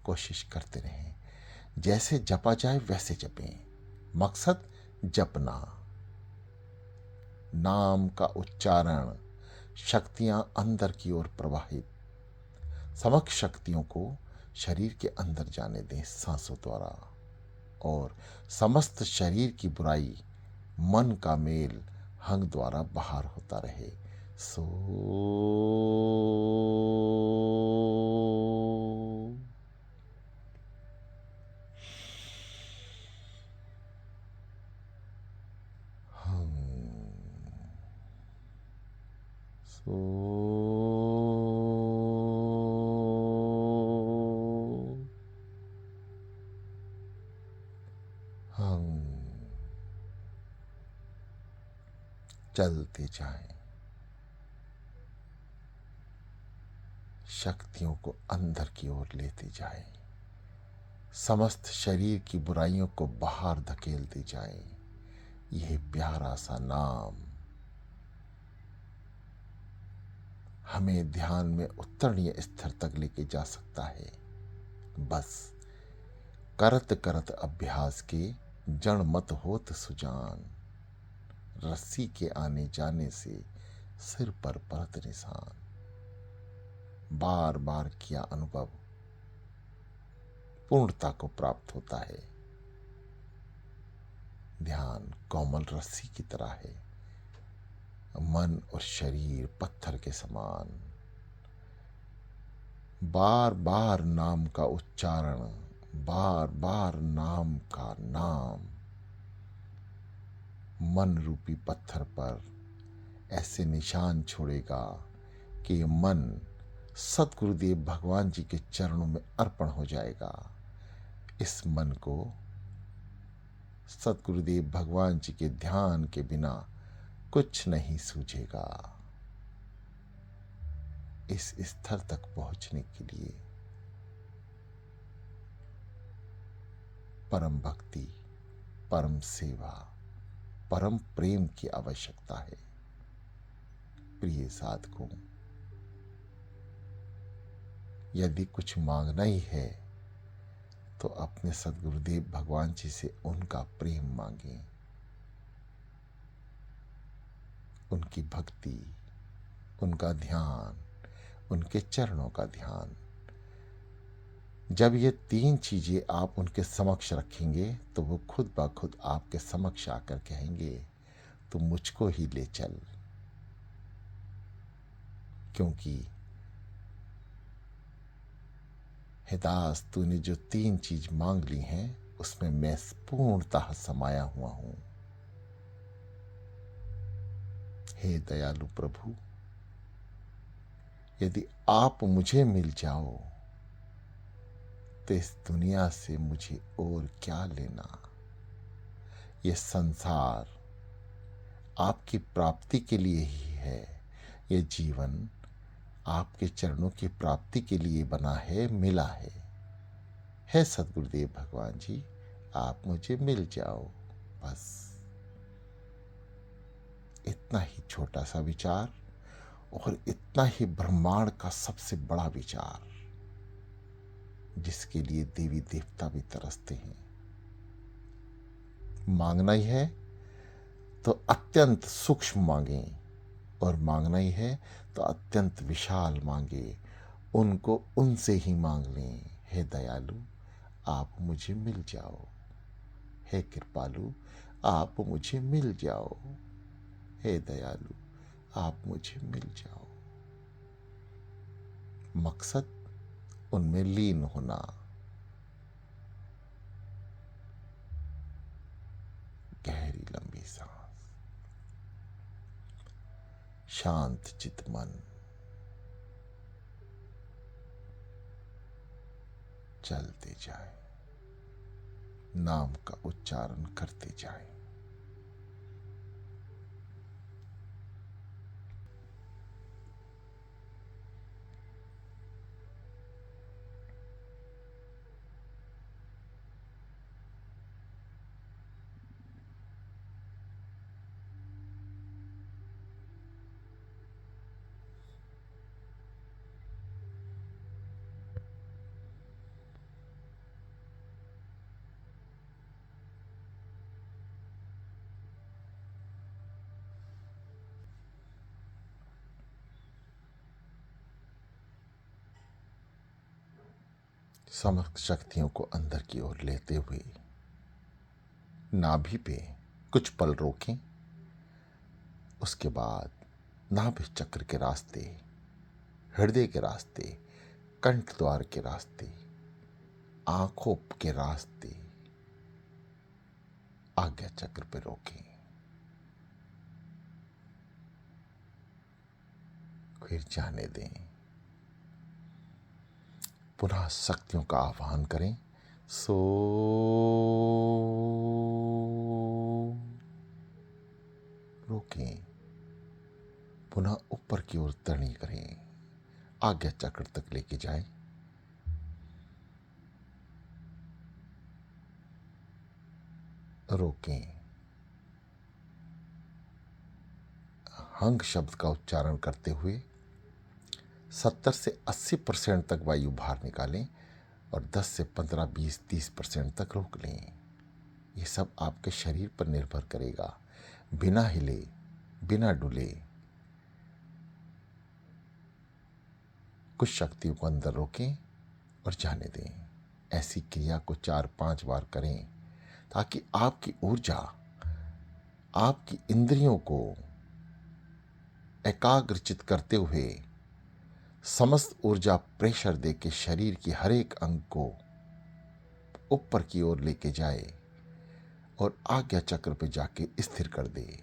कोशिश करते रहें। जैसे जपा जाए वैसे जपें। मकसद जपना, नाम का उच्चारण, शक्तियां अंदर की ओर प्रवाहित, समक्ष शक्तियों को शरीर के अंदर जाने दें सांसों द्वारा, और समस्त शरीर की बुराई मन का मेल हंग द्वारा बाहर होता रहे। सो हम सो हम चलते जाएं। शक्तियों को अंदर की ओर लेते जाएं। समस्त शरीर की बुराइयों को बाहर धकेलते जाएं। यह प्यारा सा नाम हमें ध्यान में उत्तरणीय स्तर तक लेके जा सकता है। बस करत करत अभ्यास के जड़ मत होत सुजान। रस्सी के आने जाने से सिर पर परत निशान। बार बार किया अनुभव पूर्णता को प्राप्त होता है। ध्यान कोमल रस्सी की तरह है, मन और शरीर पत्थर के समान। बार बार नाम का उच्चारण, बार बार नाम का नाम मन रूपी पत्थर पर ऐसे निशान छोड़ेगा कि ये मन सतगुरुदेव भगवान जी के चरणों में अर्पण हो जाएगा। इस मन को सतगुरुदेव भगवान जी के ध्यान के बिना कुछ नहीं सूझेगा। इस स्तर तक पहुंचने के लिए परम भक्ति, परम सेवा, परम प्रेम की आवश्यकता है। प्रिय साधकों, यदि कुछ मांगना ही है तो अपने सद्गुरुदेव भगवान जी से उनका प्रेम मांगें, उनकी भक्ति, उनका ध्यान, उनके चरणों का ध्यान। जब ये तीन चीजें आप उनके समक्ष रखेंगे तो वो खुद ब खुद आपके समक्ष आकर कहेंगे, तू मुझको ही ले चल। क्योंकि हे दास, तूने जो तीन चीज मांग ली हैं उसमें मैं पूर्णतः समाया हुआ हूं। हे दयालु प्रभु, यदि आप मुझे मिल जाओ तो इस दुनिया से मुझे और क्या लेना। ये संसार आपकी प्राप्ति के लिए ही है। ये जीवन आपके चरणों की प्राप्ति के लिए बना है, मिला है। हे सद्गुरुदेव भगवान जी, आप मुझे मिल जाओ। बस इतना ही छोटा सा विचार और इतना ही ब्रह्मांड का सबसे बड़ा विचार, जिसके लिए देवी देवता भी तरसते हैं। मांगना ही है तो अत्यंत सूक्ष्म मांगे, और मांगना ही है तो अत्यंत विशाल मांगे। उनको उनसे ही मांग लें। हे दयालु, आप मुझे मिल जाओ। हे कृपालु, आप मुझे मिल जाओ। हे दयालु, आप मुझे मिल जाओ। मकसद उनमें लीन होना। गहरी लंबी सांस, शांत चित मन, चलते जाए, नाम का उच्चारण करते जाए। समस्त शक्तियों को अंदर की ओर लेते हुए नाभि पे कुछ पल रोकें। उसके बाद नाभि चक्र के रास्ते, हृदय के रास्ते, कंठ द्वार के रास्ते, आंखों के रास्ते आज्ञा चक्र पे रोकें। फिर जाने दें। पुनः शक्तियों का आह्वान करें। सो रोकें। पुनः ऊपर की ओर तरणी करें। आज्ञा चक्र तक लेके जाएं। रोकें। हंग शब्द का उच्चारण करते हुए 70 से 80% तक वायु बाहर निकालें और 10 से 15, 20, 30% तक रोक लें। ये सब आपके शरीर पर निर्भर करेगा। बिना हिले, बिना डुले कुछ शक्तियों को अंदर रोकें और जाने दें। ऐसी क्रिया को 4-5 बार करें ताकि आपकी ऊर्जा, आपकी इंद्रियों को एकाग्रचित करते हुए समस्त ऊर्जा प्रेशर दे के शरीर की हर एक अंग को ऊपर की ओर लेके जाए और आज्ञा चक्र पे जाके स्थिर कर दे।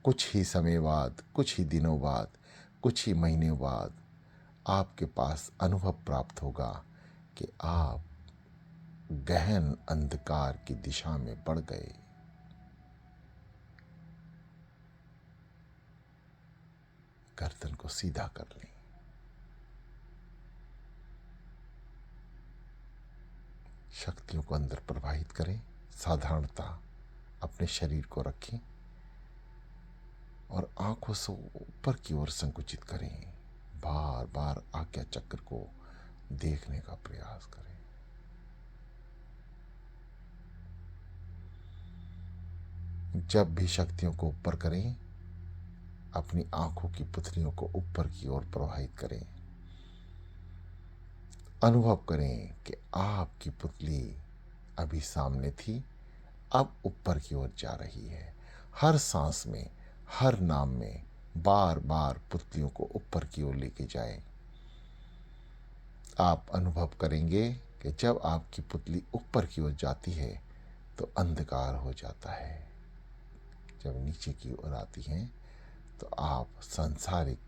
कुछ ही समय बाद, कुछ ही दिनों बाद, कुछ ही महीनों बाद आपके पास अनुभव प्राप्त होगा कि आप गहन अंधकार की दिशा में बढ़ गए। गर्दन को सीधा कर लें। शक्तियों को अंदर प्रवाहित करें। साधारणता अपने शरीर को रखें और आंखों से ऊपर की ओर संकुचित करें। बार बार आज्ञा चक्र को देखने का प्रयास करें। जब भी शक्तियों को ऊपर करें, अपनी आंखों की पुतलियों को ऊपर की ओर प्रवाहित करें अनुभव करें कि आपकी पुतली अभी सामने थी, अब ऊपर की ओर जा रही है। हर सांस में, हर नाम में बार बार पुतलियों को ऊपर की ओर लेके जाएं। आप अनुभव करेंगे कि जब आपकी पुतली ऊपर की ओर जाती है तो अंधकार हो जाता है। जब नीचे की ओर आती हैं तो आप सांसारिक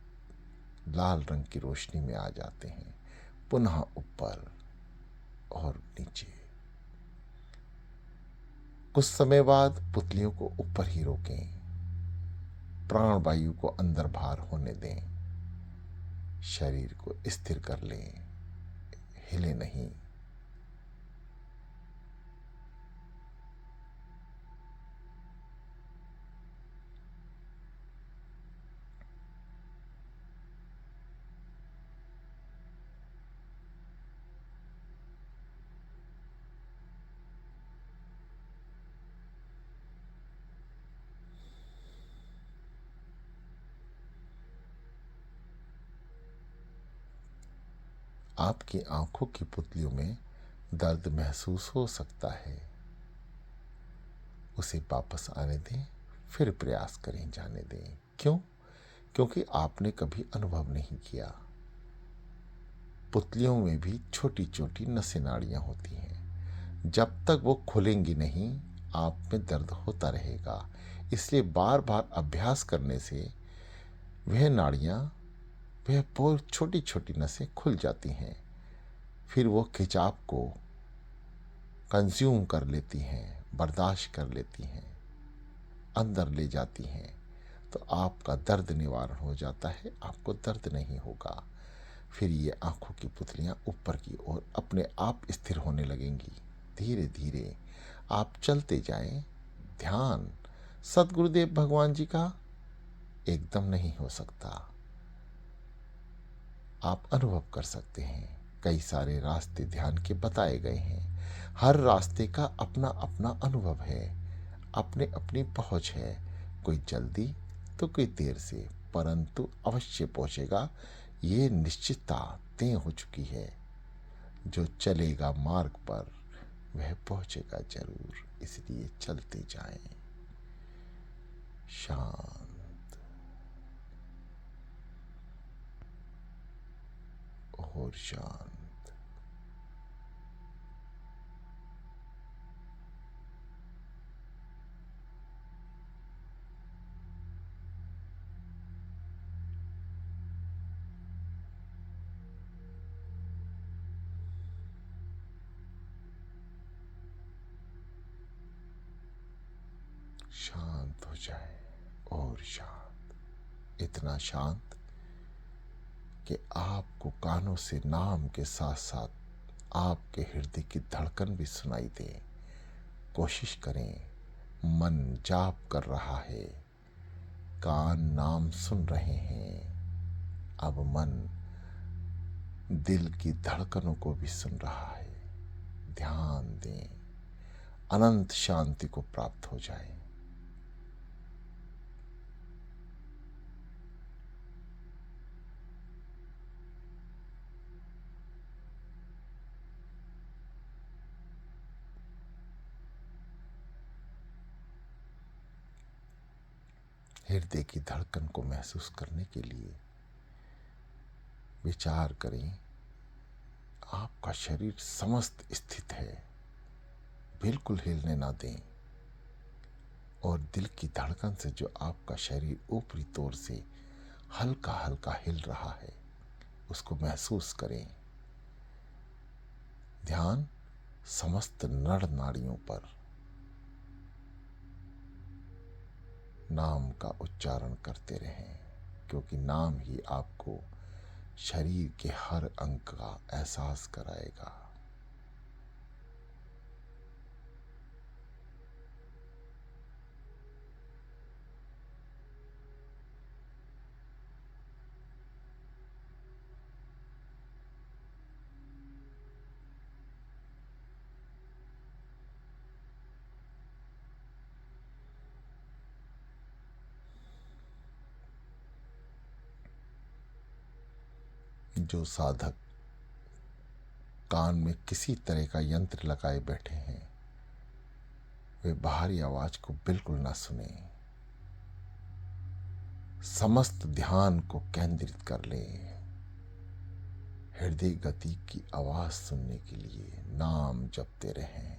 लाल रंग की रोशनी में आ जाते हैं। पुनः ऊपर और नीचे। कुछ समय बाद पुतलियों को ऊपर ही रोकें। प्राण वायु को अंदर बाहर होने दें। शरीर को स्थिर कर लें, हिले नहीं। आपकी आंखों की पुतलियों में दर्द महसूस हो सकता है। उसे वापस आने दें, फिर प्रयास करें, जाने दें। क्यों? क्योंकि आपने कभी अनुभव नहीं किया। पुतलियों में भी छोटी छोटी नसें नाड़ियां होती हैं। जब तक वो खुलेंगी नहीं, आप में दर्द होता रहेगा। इसलिए बार बार अभ्यास करने से वह नाड़ियां, वह बहुत छोटी छोटी नसें खुल जाती हैं। फिर वो खिंचाव को कंज्यूम कर लेती हैं, बर्दाश्त कर लेती हैं, अंदर ले जाती हैं। तो आपका दर्द निवारण हो जाता है, आपको दर्द नहीं होगा। फिर ये आंखों की पुतलियां ऊपर की ओर अपने आप स्थिर होने लगेंगी। धीरे धीरे आप चलते जाएं। ध्यान सदगुरुदेव भगवान जी का एकदम नहीं हो सकता। आप अनुभव कर सकते हैं। कई सारे रास्ते ध्यान के बताए गए हैं। हर रास्ते का अपना अपना अनुभव है, अपने अपनी पहुंच है। कोई जल्दी तो कोई देर से, परंतु अवश्य पहुंचेगा, ये निश्चितता तय हो चुकी है। जो चलेगा मार्ग पर वह पहुंचेगा जरूर। इसलिए चलते जाएं। शांत और शांत। शांत हो जाए और शांत। इतना शांत कि आपको कानों से नाम के साथ साथ आपके हृदय की धड़कन भी सुनाई दे। कोशिश करें। मन जाप कर रहा है, कान नाम सुन रहे हैं। अब मन दिल की धड़कनों को भी सुन रहा है। ध्यान दें, अनंत शांति को प्राप्त हो जाए। हृदय की धड़कन को महसूस करने के लिए विचार करें। आपका शरीर समस्त स्थित है, बिल्कुल हिलने ना दें। और दिल की धड़कन से जो आपका शरीर ऊपरी तौर से हल्का हल्का हिल रहा है, उसको महसूस करें। ध्यान समस्त नड़ नाड़ियों पर नाम का उच्चारण करते रहें, क्योंकि नाम ही आपको शरीर के हर अंग का एहसास कराएगा। जो साधक कान में किसी तरह का यंत्र लगाए बैठे हैं वे बाहरी आवाज को बिल्कुल ना सुने। समस्त ध्यान को केंद्रित कर लें हृदय गति की आवाज सुनने के लिए। नाम जपते रहें,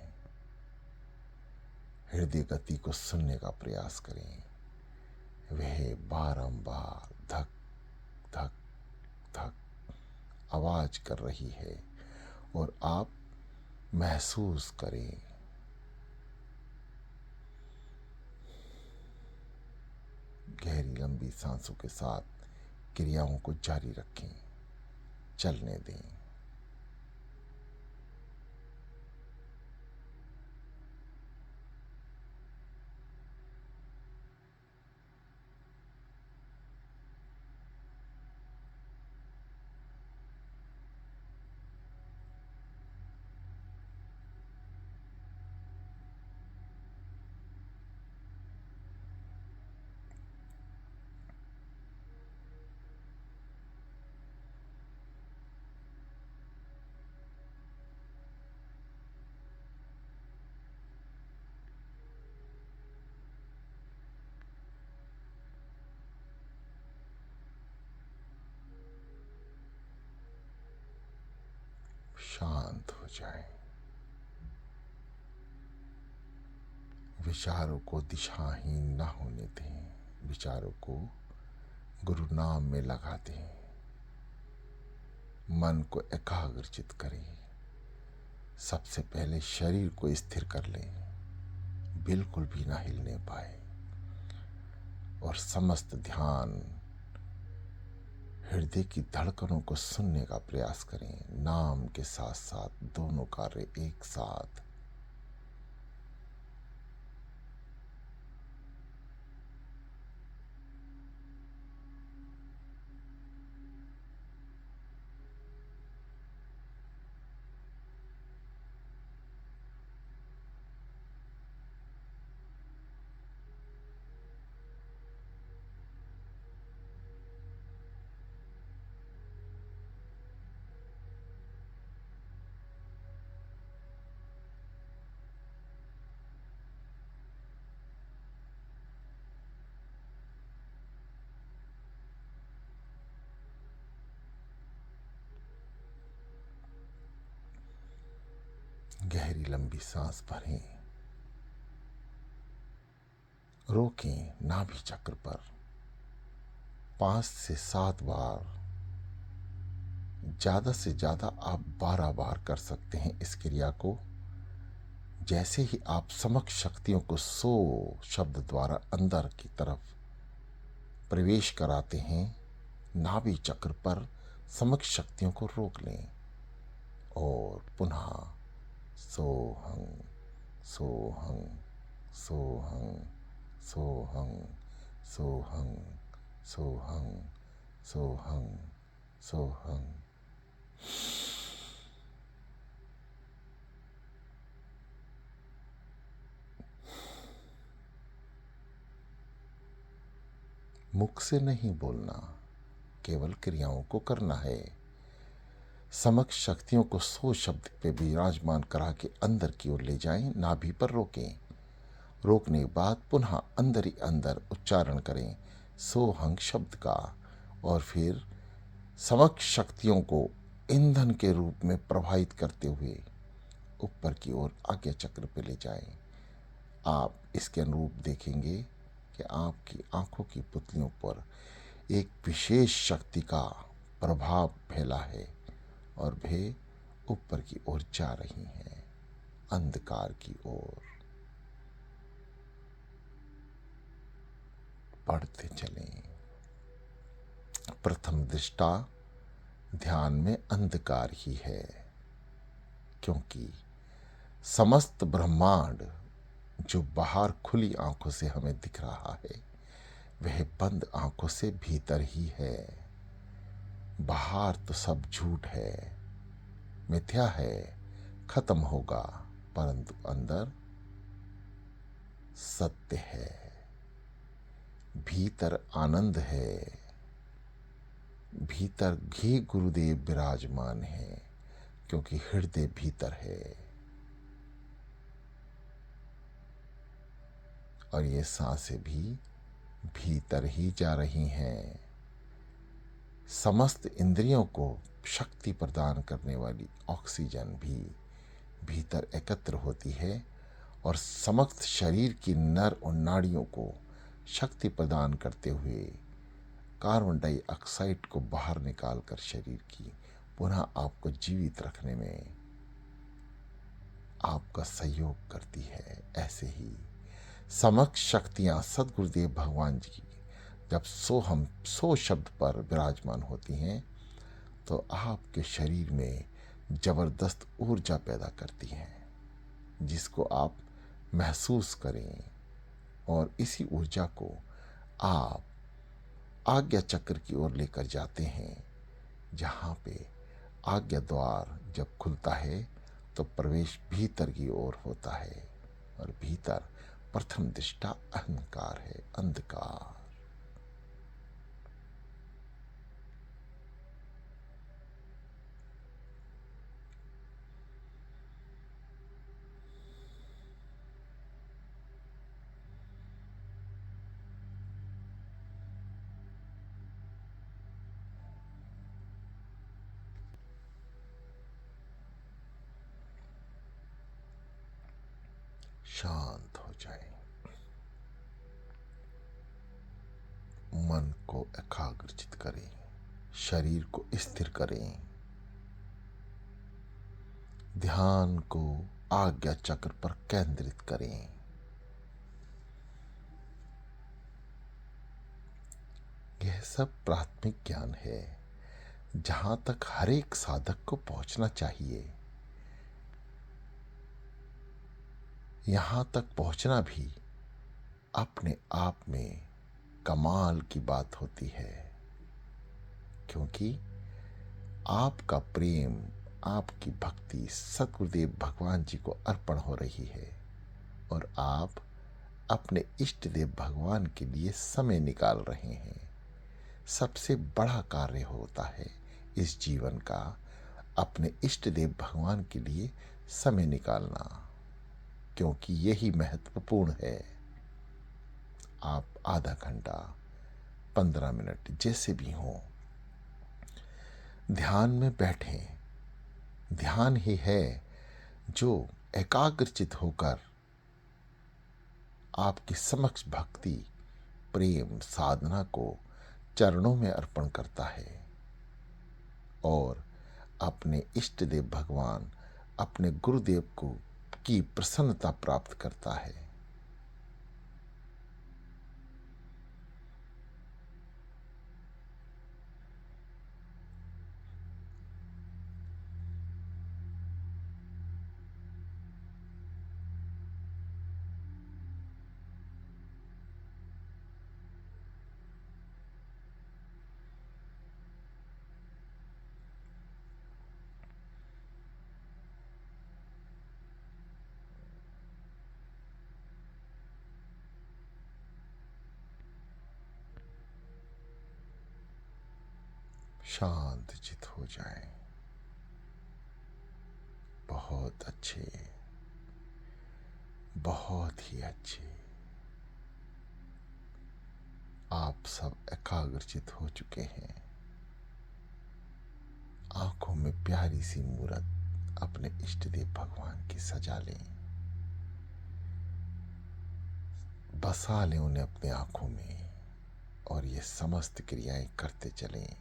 हृदय गति को सुनने का प्रयास करें। वह बारंबार धक धक धक आवाज कर रही है और आप महसूस करें। गहरी लंबी सांसों के साथ क्रियाओं को जारी रखें, चलने दें। शांत हो जाएं। विचारों को दिशाहीन न होने दें। विचारों को गुरु नाम में लगा दें। मन को एकाग्रचित करें। सबसे पहले शरीर को स्थिर कर लें, बिल्कुल भी ना हिलने पाए, और समस्त ध्यान हृदय की धड़कनों को सुनने का प्रयास करें। नाम के साथ साथ दोनों कार्य एक साथ। गहरी लंबी सांस भरें, रोकें नाभि चक्र पर 5 से 7 बार, ज्यादा से ज्यादा आप 12 बार कर सकते हैं इस क्रिया को। जैसे ही आप समक्ष शक्तियों को सो शब्द द्वारा अंदर की तरफ प्रवेश कराते हैं, नाभि चक्र पर समक्ष शक्तियों को रोक लें और पुनः सोहं सोहं सोहं सोहं सोहं सोहं सोहं सोहं। मुख से नहीं बोलना, केवल क्रियाओं को करना है। समक्ष शक्तियों को सो शब्द पे विराजमान करा के अंदर की ओर ले जाएं, नाभि पर रोकें। रोकने के बाद पुनः अंदर ही अंदर उच्चारण करें सोहंग शब्द का, और फिर समक्ष शक्तियों को ईंधन के रूप में प्रवाहित करते हुए ऊपर की ओर आज्ञा चक्र पे ले जाएं। आप इसके अनुरूप देखेंगे कि आपकी आंखों की पुतलियों पर एक विशेष शक्ति का प्रभाव फैला है और वे ऊपर की ओर जा रही हैं, अंधकार की ओर बढ़ते चलें। प्रथम दृष्टा ध्यान में अंधकार ही है, क्योंकि समस्त ब्रह्मांड जो बाहर खुली आंखों से हमें दिख रहा है वह बंद आंखों से भीतर ही है। बाहर तो सब झूठ है, मिथ्या है, खत्म होगा, परंतु अंदर सत्य है, भीतर आनंद है, भीतर घी गुरुदेव विराजमान है। क्योंकि हृदय भीतर है और ये सांसें भी भीतर ही जा रही हैं। समस्त इंद्रियों को शक्ति प्रदान करने वाली ऑक्सीजन भी भीतर एकत्र होती है और समस्त शरीर की नर और नाड़ियों को शक्ति प्रदान करते हुए कार्बन डाइऑक्साइड को बाहर निकालकर शरीर की पुनः आपको जीवित रखने में आपका सहयोग करती है। ऐसे ही समक्ष शक्तियां सद्गुरुदेव भगवान जी की जब हम सो शब्द पर विराजमान होती हैं तो आपके शरीर में जबरदस्त ऊर्जा पैदा करती हैं, जिसको आप महसूस करें और इसी ऊर्जा को आप आज्ञा चक्र की ओर लेकर जाते हैं, जहाँ पे आज्ञा द्वार जब खुलता है तो प्रवेश भीतर की ओर होता है और भीतर प्रथम दृष्टा अहंकार है, अंधकार। शांत हो जाए, मन को एकाग्रचित करें, शरीर को स्थिर करें, ध्यान को आज्ञा चक्र पर केंद्रित करें। यह सब प्राथमिक ज्ञान है जहां तक हर एक साधक को पहुंचना चाहिए। यहां तक पहुंचना भी अपने आप में कमाल की बात होती है, क्योंकि आपका प्रेम, आपकी भक्ति सद्गुरुदेव भगवान जी को अर्पण हो रही है और आप अपने इष्ट देव भगवान के लिए समय निकाल रहे हैं। सबसे बड़ा कार्य होता है इस जीवन का अपने इष्ट देव भगवान के लिए समय निकालना, क्योंकि यही महत्वपूर्ण है। आप आधा घंटा 15 मिनट जैसे भी हों ध्यान में बैठें। ध्यान ही है जो एकाग्रचित होकर आपकी समक्ष भक्ति, प्रेम, साधना को चरणों में अर्पण करता है और अपने इष्ट देव भगवान, अपने गुरुदेव को की प्रसन्नता प्राप्त करता है। शांत चित हो जाए। बहुत अच्छे, बहुत ही अच्छे। आप सब एकाग्रचित हो चुके हैं। आंखों में प्यारी सी मूरत अपने इष्ट देव भगवान की सजा लें, बसा लें उन्हें अपने आंखों में और ये समस्त क्रियाएं करते चलें।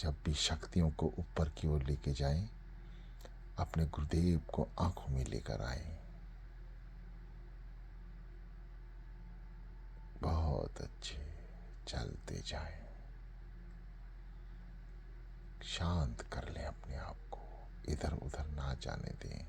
जब भी शक्तियों को ऊपर की ओर लेके जाएं, अपने गुरुदेव को आंखों में लेकर आए। बहुत अच्छे, चलते जाएं। शांत कर लें अपने आप को, इधर उधर ना जाने दें।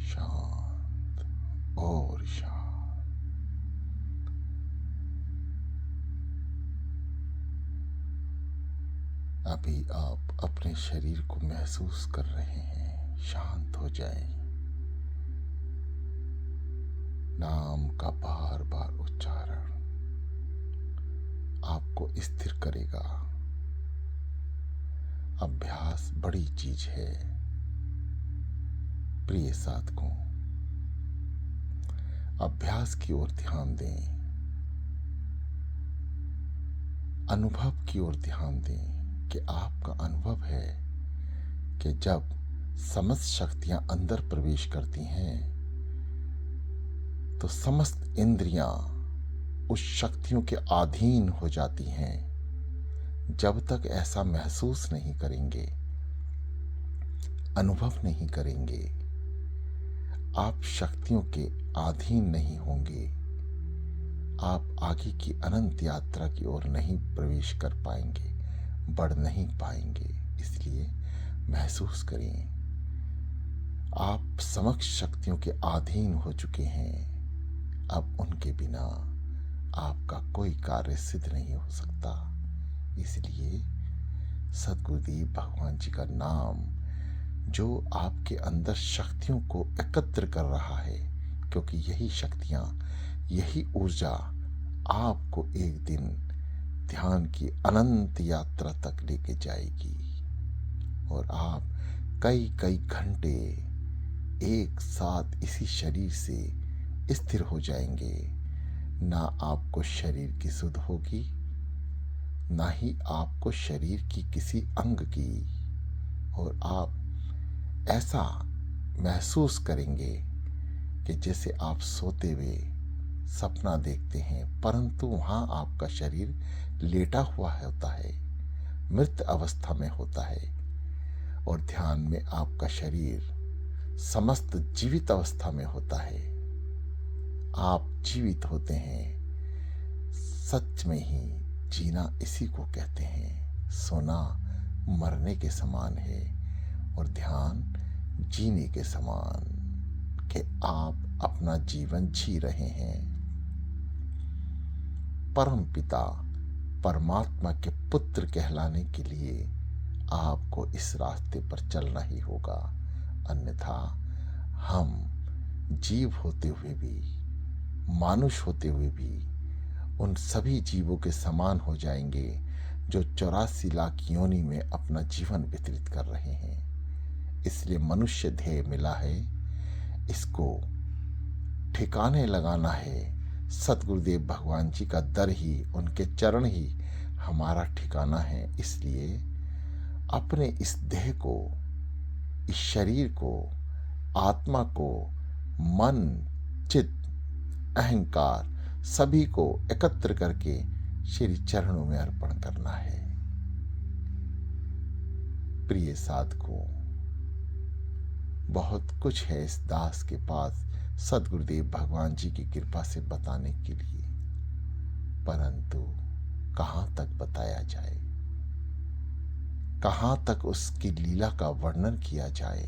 शांत और शांत। अभी आप अपने शरीर को महसूस कर रहे हैं। शांत हो जाएं। नाम का बार बार उच्चारण आपको स्थिर करेगा। अभ्यास बड़ी चीज है प्रिय साधकों। अभ्यास की ओर ध्यान दें, अनुभव की ओर ध्यान दें कि आपका अनुभव है कि जब समस्त शक्तियां अंदर प्रवेश करती हैं तो समस्त इंद्रियां उस शक्तियों के अधीन हो जाती हैं। जब तक ऐसा महसूस नहीं करेंगे, अनुभव नहीं करेंगे, आप शक्तियों के अधीन नहीं होंगे। आप आगे की अनंत यात्रा की ओर नहीं प्रवेश कर पाएंगे, बढ़ नहीं पाएंगे। इसलिए महसूस करें, आप समक्ष शक्तियों के अधीन हो चुके हैं। अब उनके बिना आपका कोई कार्य सिद्ध नहीं हो सकता। इसलिए सद्गुरुदेव भगवान जी का नाम जो आपके अंदर शक्तियों को एकत्र कर रहा है, क्योंकि यही शक्तियां, यही ऊर्जा आपको एक दिन ध्यान की अनंत यात्रा तक लेके जाएगी और आप कई कई घंटे एक साथ इसी शरीर से स्थिर हो जाएंगे। ना आपको शरीर की सुध होगी, ना ही आपको शरीर की किसी अंग की। और आप ऐसा महसूस करेंगे कि जैसे आप सोते हुए सपना देखते हैं, परंतु वहां आपका शरीर लेटा हुआ होता है, मृत अवस्था में होता है, और ध्यान में आपका शरीर समस्त जीवित अवस्था में होता है। आप जीवित होते हैं। सच में ही जीना इसी को कहते हैं। सोना मरने के समान है और ध्यान जीने के समान, कि आप अपना जीवन जी रहे हैं। परम पिता परमात्मा के पुत्र कहलाने के लिए आपको इस रास्ते पर चलना ही होगा। अन्यथा हम जीव होते हुए भी, मानुष होते हुए भी उन सभी जीवों के समान हो जाएंगे जो 84 लाख योनि में अपना जीवन व्यतीत कर रहे हैं। इसलिए मनुष्य ध्येय मिला है, इसको ठिकाने लगाना है। सतगुरुदेव भगवान जी का दर ही, उनके चरण ही हमारा ठिकाना है। इसलिए अपने इस देह को, इस शरीर को, आत्मा को, मन, चित्त, अहंकार सभी को एकत्र करके श्री चरणों में अर्पण करना है। प्रिय साधकों, बहुत कुछ है इस दास के पास सद्गुरुदेव भगवान जी की कृपा से बताने के लिए, परंतु कहां तक बताया जाए, कहां तक उसकी लीला का वर्णन किया जाए।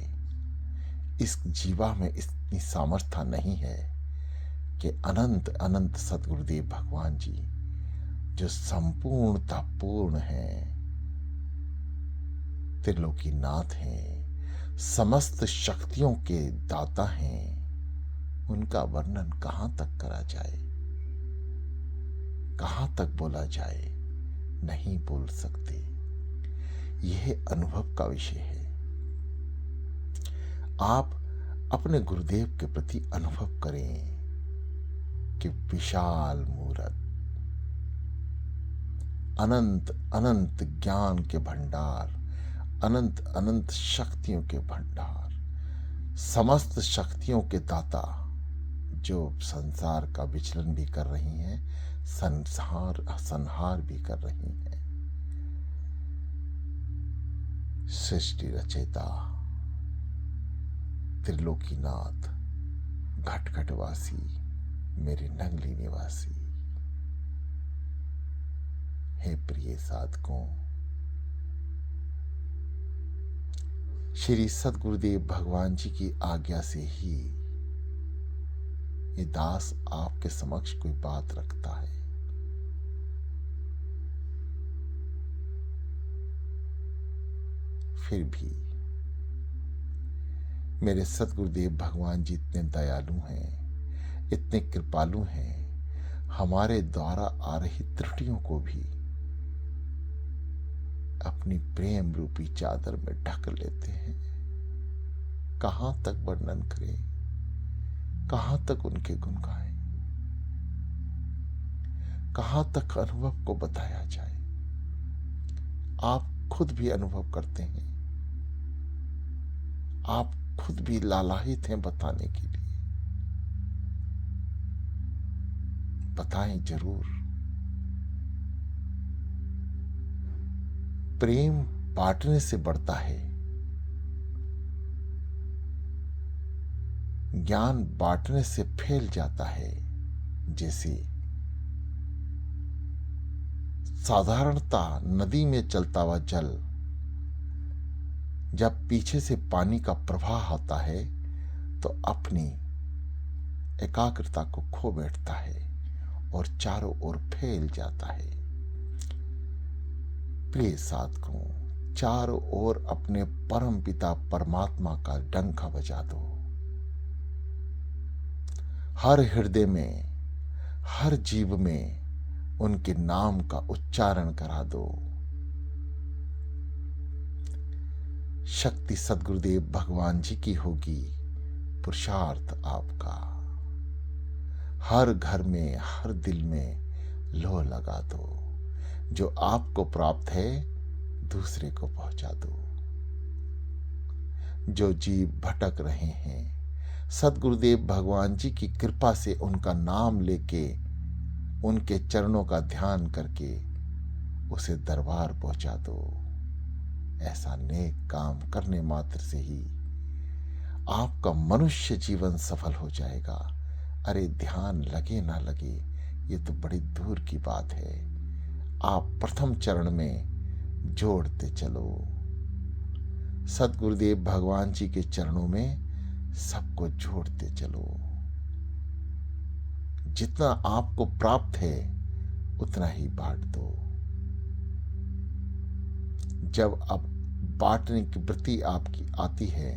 इस जीवा में इतनी सामर्थ्य नहीं है कि अनंत अनंत सद्गुरुदेव भगवान जी जो संपूर्णता पूर्ण है, त्रिलोकीनाथ हैं, समस्त शक्तियों के दाता हैं, उनका वर्णन कहां तक करा जाए, कहां तक बोला जाए। नहीं बोल सकते। यह अनुभव का विषय है। आप अपने गुरुदेव के प्रति अनुभव करें कि विशाल मूरत, अनंत अनंत ज्ञान के भंडार, अनंत अनंत शक्तियों के भंडार, समस्त शक्तियों के दाता जो संसार का विचलन भी कर रही हैं, संहार भी कर रही हैं। सृष्टि रचयिता, त्रिलोकीनाथ, घट घटवासी, मेरे नंगली निवासी। हे प्रिय साधकों, श्री सद्गुरुदेव भगवान जी की आज्ञा से ही ये दास आपके समक्ष कोई बात रखता है। फिर भी मेरे सद्गुरुदेव भगवान जी इतने दयालु हैं, इतने कृपालु हैं, हमारे द्वारा आ रही त्रुटियों को भी अपनी प्रेम रूपी चादर में ढक लेते हैं। कहां तक वर्णन करें, कहां तक उनके गुण गाएं, कहां तक अनुभव को बताया जाए। आप खुद भी अनुभव करते हैं, आप खुद भी लालायित हैं बताने के लिए। बताएं जरूर। प्रेम बांटने से बढ़ता है, ज्ञान बांटने से फैल जाता है। जैसे साधारणता नदी में चलता हुआ जल जब पीछे से पानी का प्रवाह आता है तो अपनी एकाग्रता को खो बैठता है और चारों ओर फैल जाता है। प्रिय साधकों, चारों ओर अपने परम पिता परमात्मा का डंका बजा दो। हर हृदय में, हर जीव में उनके नाम का उच्चारण करा दो। शक्ति सद्गुरुदेव भगवान जी की होगी, पुरुषार्थ आपका। हर घर में, हर दिल में लो लगा दो। जो आपको प्राप्त है दूसरे को पहुंचा दो। जो जीव भटक रहे हैं, सद्गुरुदेव भगवान जी की कृपा से उनका नाम लेके, उनके चरणों का ध्यान करके उसे दरबार पहुंचा दो। ऐसा नेक काम करने मात्र से ही आपका मनुष्य जीवन सफल हो जाएगा। अरे ध्यान लगे ना लगे ये तो बड़ी दूर की बात है। आप प्रथम चरण में जोड़ते चलो। सद्गुरुदेव भगवान जी के चरणों में सबको जोड़ते चलो। जितना आपको प्राप्त है उतना ही बांट दो। जब अब बांटने की वृत्ति आपकी आती है,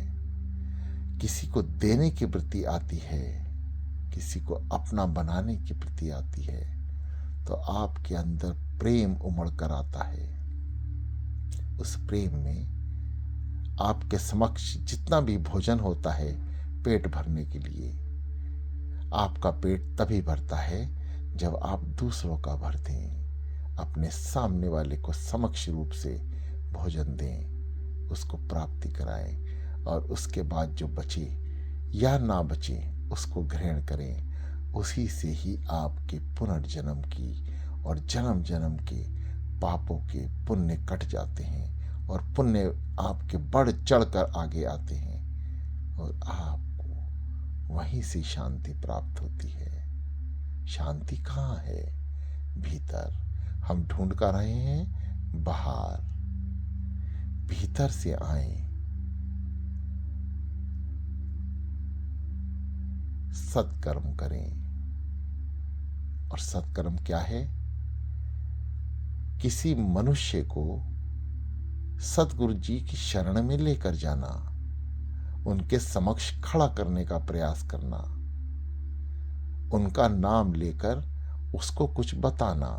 किसी को देने की वृत्ति आती है, किसी को अपना बनाने की वृत्ति आती है, तो आपके अंदर प्रेम उमड़ कर आता है। उस प्रेम में आपके समक्ष जितना भी भोजन होता है पेट भरने के लिए, आपका पेट तभी भरता है जब आप दूसरों का भर दें, अपने सामने वाले को समक्ष रूप से भोजन दें, उसको प्राप्ति कराएं, और उसके बाद जो बचे या ना बचे उसको ग्रहण करें। उसी से ही आपके पुनर्जन्म की और जन्म जन्म के पापों के पुण्य कट जाते हैं और पुण्य आपके बढ़ चढ़कर आगे आते हैं और आपको वहीं से शांति प्राप्त होती है। शांति कहाँ है? भीतर। हम ढूंढ कर रहे हैं बाहर। भीतर से आए। सत्कर्म करें। और सत्कर्म क्या है? किसी मनुष्य को सतगुरु जी की शरण में लेकर जाना, उनके समक्ष खड़ा करने का प्रयास करना, उनका नाम लेकर उसको कुछ बताना।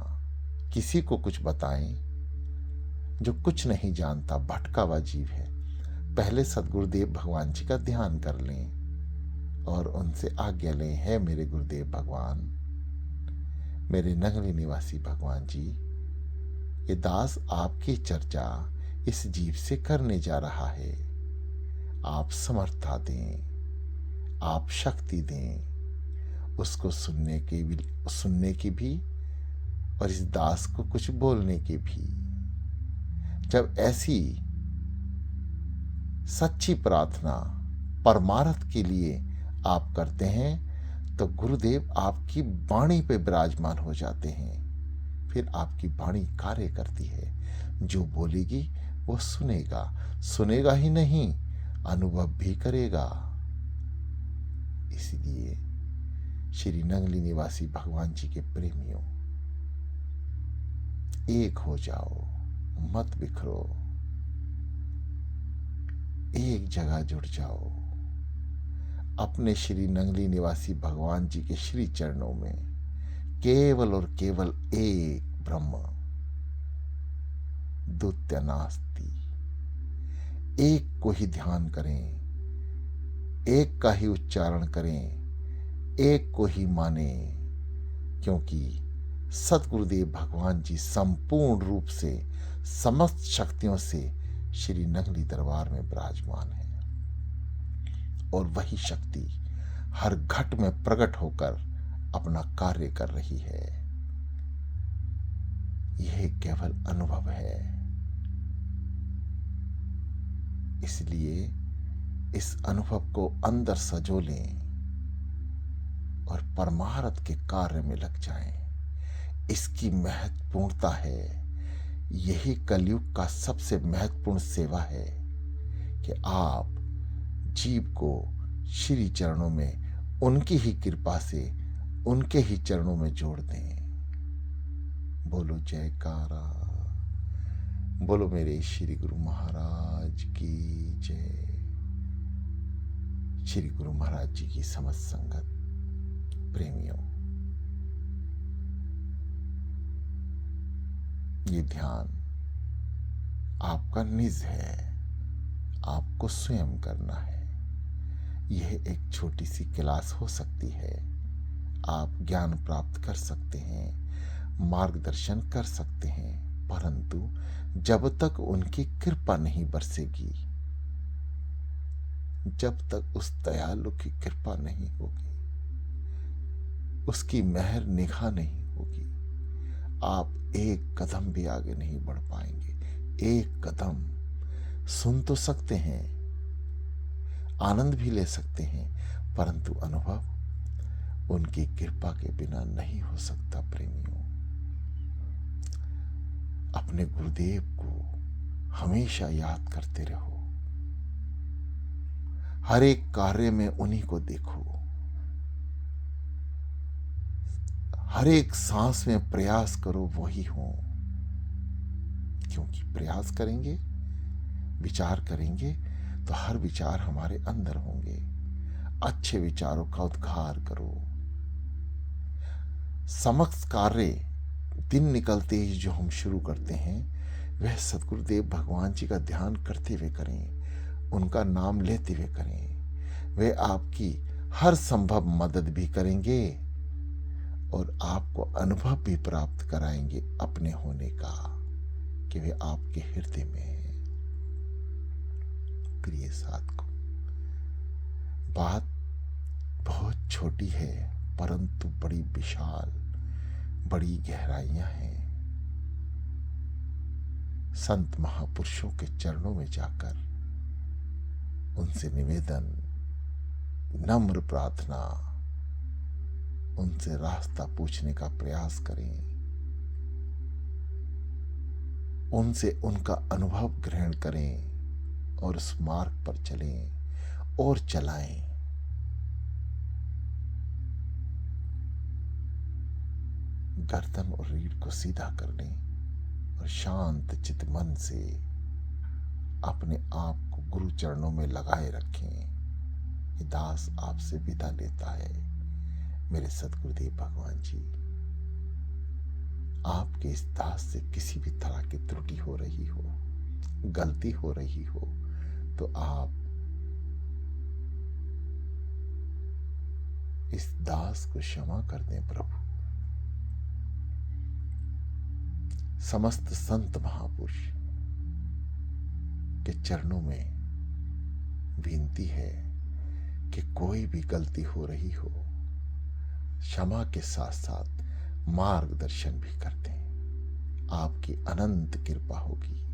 किसी को कुछ बताएं जो कुछ नहीं जानता, भटका हुआ जीव है। पहले सद्गुरुदेव भगवान जी का ध्यान कर लें और उनसे आज्ञा लें, है मेरे गुरुदेव भगवान, मेरे नगरी निवासी भगवान जी, ये दास आपकी चर्चा इस जीव से करने जा रहा है। आप समर्था दें, आप शक्ति दें, उसको सुनने की भी और इस दास को कुछ बोलने की भी। जब ऐसी सच्ची प्रार्थना परमार्थ के लिए आप करते हैं तो गुरुदेव आपकी वाणी पे विराजमान हो जाते हैं। फिर आपकी वाणी कार्य करती है। जो बोलेगी वो सुनेगा। सुनेगा ही नहीं, अनुभव भी करेगा। इसलिए श्री नंगली निवासी भगवान जी के प्रेमियों, एक हो जाओ, मत बिखरो, एक जगह जुट जाओ अपने श्री नंगली निवासी भगवान जी के श्री चरणों में। केवल और केवल एक ब्रह्म, द्वितीय नास्ति। एक को ही ध्यान करें, एक का ही उच्चारण करें, एक को ही माने, क्योंकि सतगुरुदेव भगवान जी संपूर्ण रूप से समस्त शक्तियों से श्री नंगली दरबार में विराजमान है और वही शक्ति हर घट में प्रकट होकर अपना कार्य कर रही है। यह केवल अनुभव है। इसलिए इस अनुभव को अंदर सजो लें और परमार्थ के कार्य में लग जाएं। इसकी महत्वपूर्णता है। यही कलयुग का सबसे महत्वपूर्ण सेवा है कि आप जीव को श्री चरणों में उनकी ही कृपा से उनके ही चरणों में जोड़ दें। बोलो जयकारा, बोलो मेरे श्री गुरु महाराज की जय। श्री गुरु महाराज जी की समस्त संगत प्रेमियों, ये ध्यान आपका निज है, आपको स्वयं करना है। यह एक छोटी सी क्लास हो सकती है। आप ज्ञान प्राप्त कर सकते हैं, मार्गदर्शन कर सकते हैं, परंतु जब तक उनकी कृपा नहीं बरसेगी, जब तक उस दयालु की कृपा नहीं होगी, उसकी मेहर निगाह नहीं होगी, आप एक कदम भी आगे नहीं बढ़ पाएंगे। एक कदम सुन तो सकते हैं, आनंद भी ले सकते हैं, परंतु अनुभव उनकी कृपा के बिना नहीं हो सकता। प्रेमियों, अपने गुरुदेव को हमेशा याद करते रहो। हर एक कार्य में उन्हीं को देखो। हर एक सांस में प्रयास करो वही हो, क्योंकि प्रयास करेंगे, विचार करेंगे तो हर विचार हमारे अंदर होंगे। अच्छे विचारों का उद्गार करो। समस्त कार्य दिन निकलते ही जो हम शुरू करते हैं, वह सतगुरुदेव भगवान जी का ध्यान करते हुए करें, उनका नाम लेते हुए करें। वे आपकी हर संभव मदद भी करेंगे और आपको अनुभव भी प्राप्त कराएंगे अपने होने का, कि वे आपके हृदय में है। प्रिय साधकों, बात बहुत छोटी है, परंतु बड़ी विशाल, बड़ी गहराइयां हैं। संत महापुरुषों के चरणों में जाकर उनसे निवेदन, नम्र प्रार्थना, उनसे रास्ता पूछने का प्रयास करें। उनसे उनका अनुभव ग्रहण करें और उस मार्ग पर चलें और चलाएं। गर्दन और रीढ़ को सीधा कर लें और शांत चित मन से अपने आप को गुरु चरणों में लगाए रखें। ये दास आपसे विदा लेता है। मेरे सतगुरुदेव भगवान जी, आपके इस दास से किसी भी तरह की त्रुटि हो रही हो, गलती हो रही हो, तो आप इस दास को क्षमा कर दें प्रभु। समस्त संत महापुरुष के चरणों में विनती है कि कोई भी गलती हो रही हो, क्षमा के साथ साथ मार्गदर्शन भी करते हैं। आपकी अनंत कृपा होगी।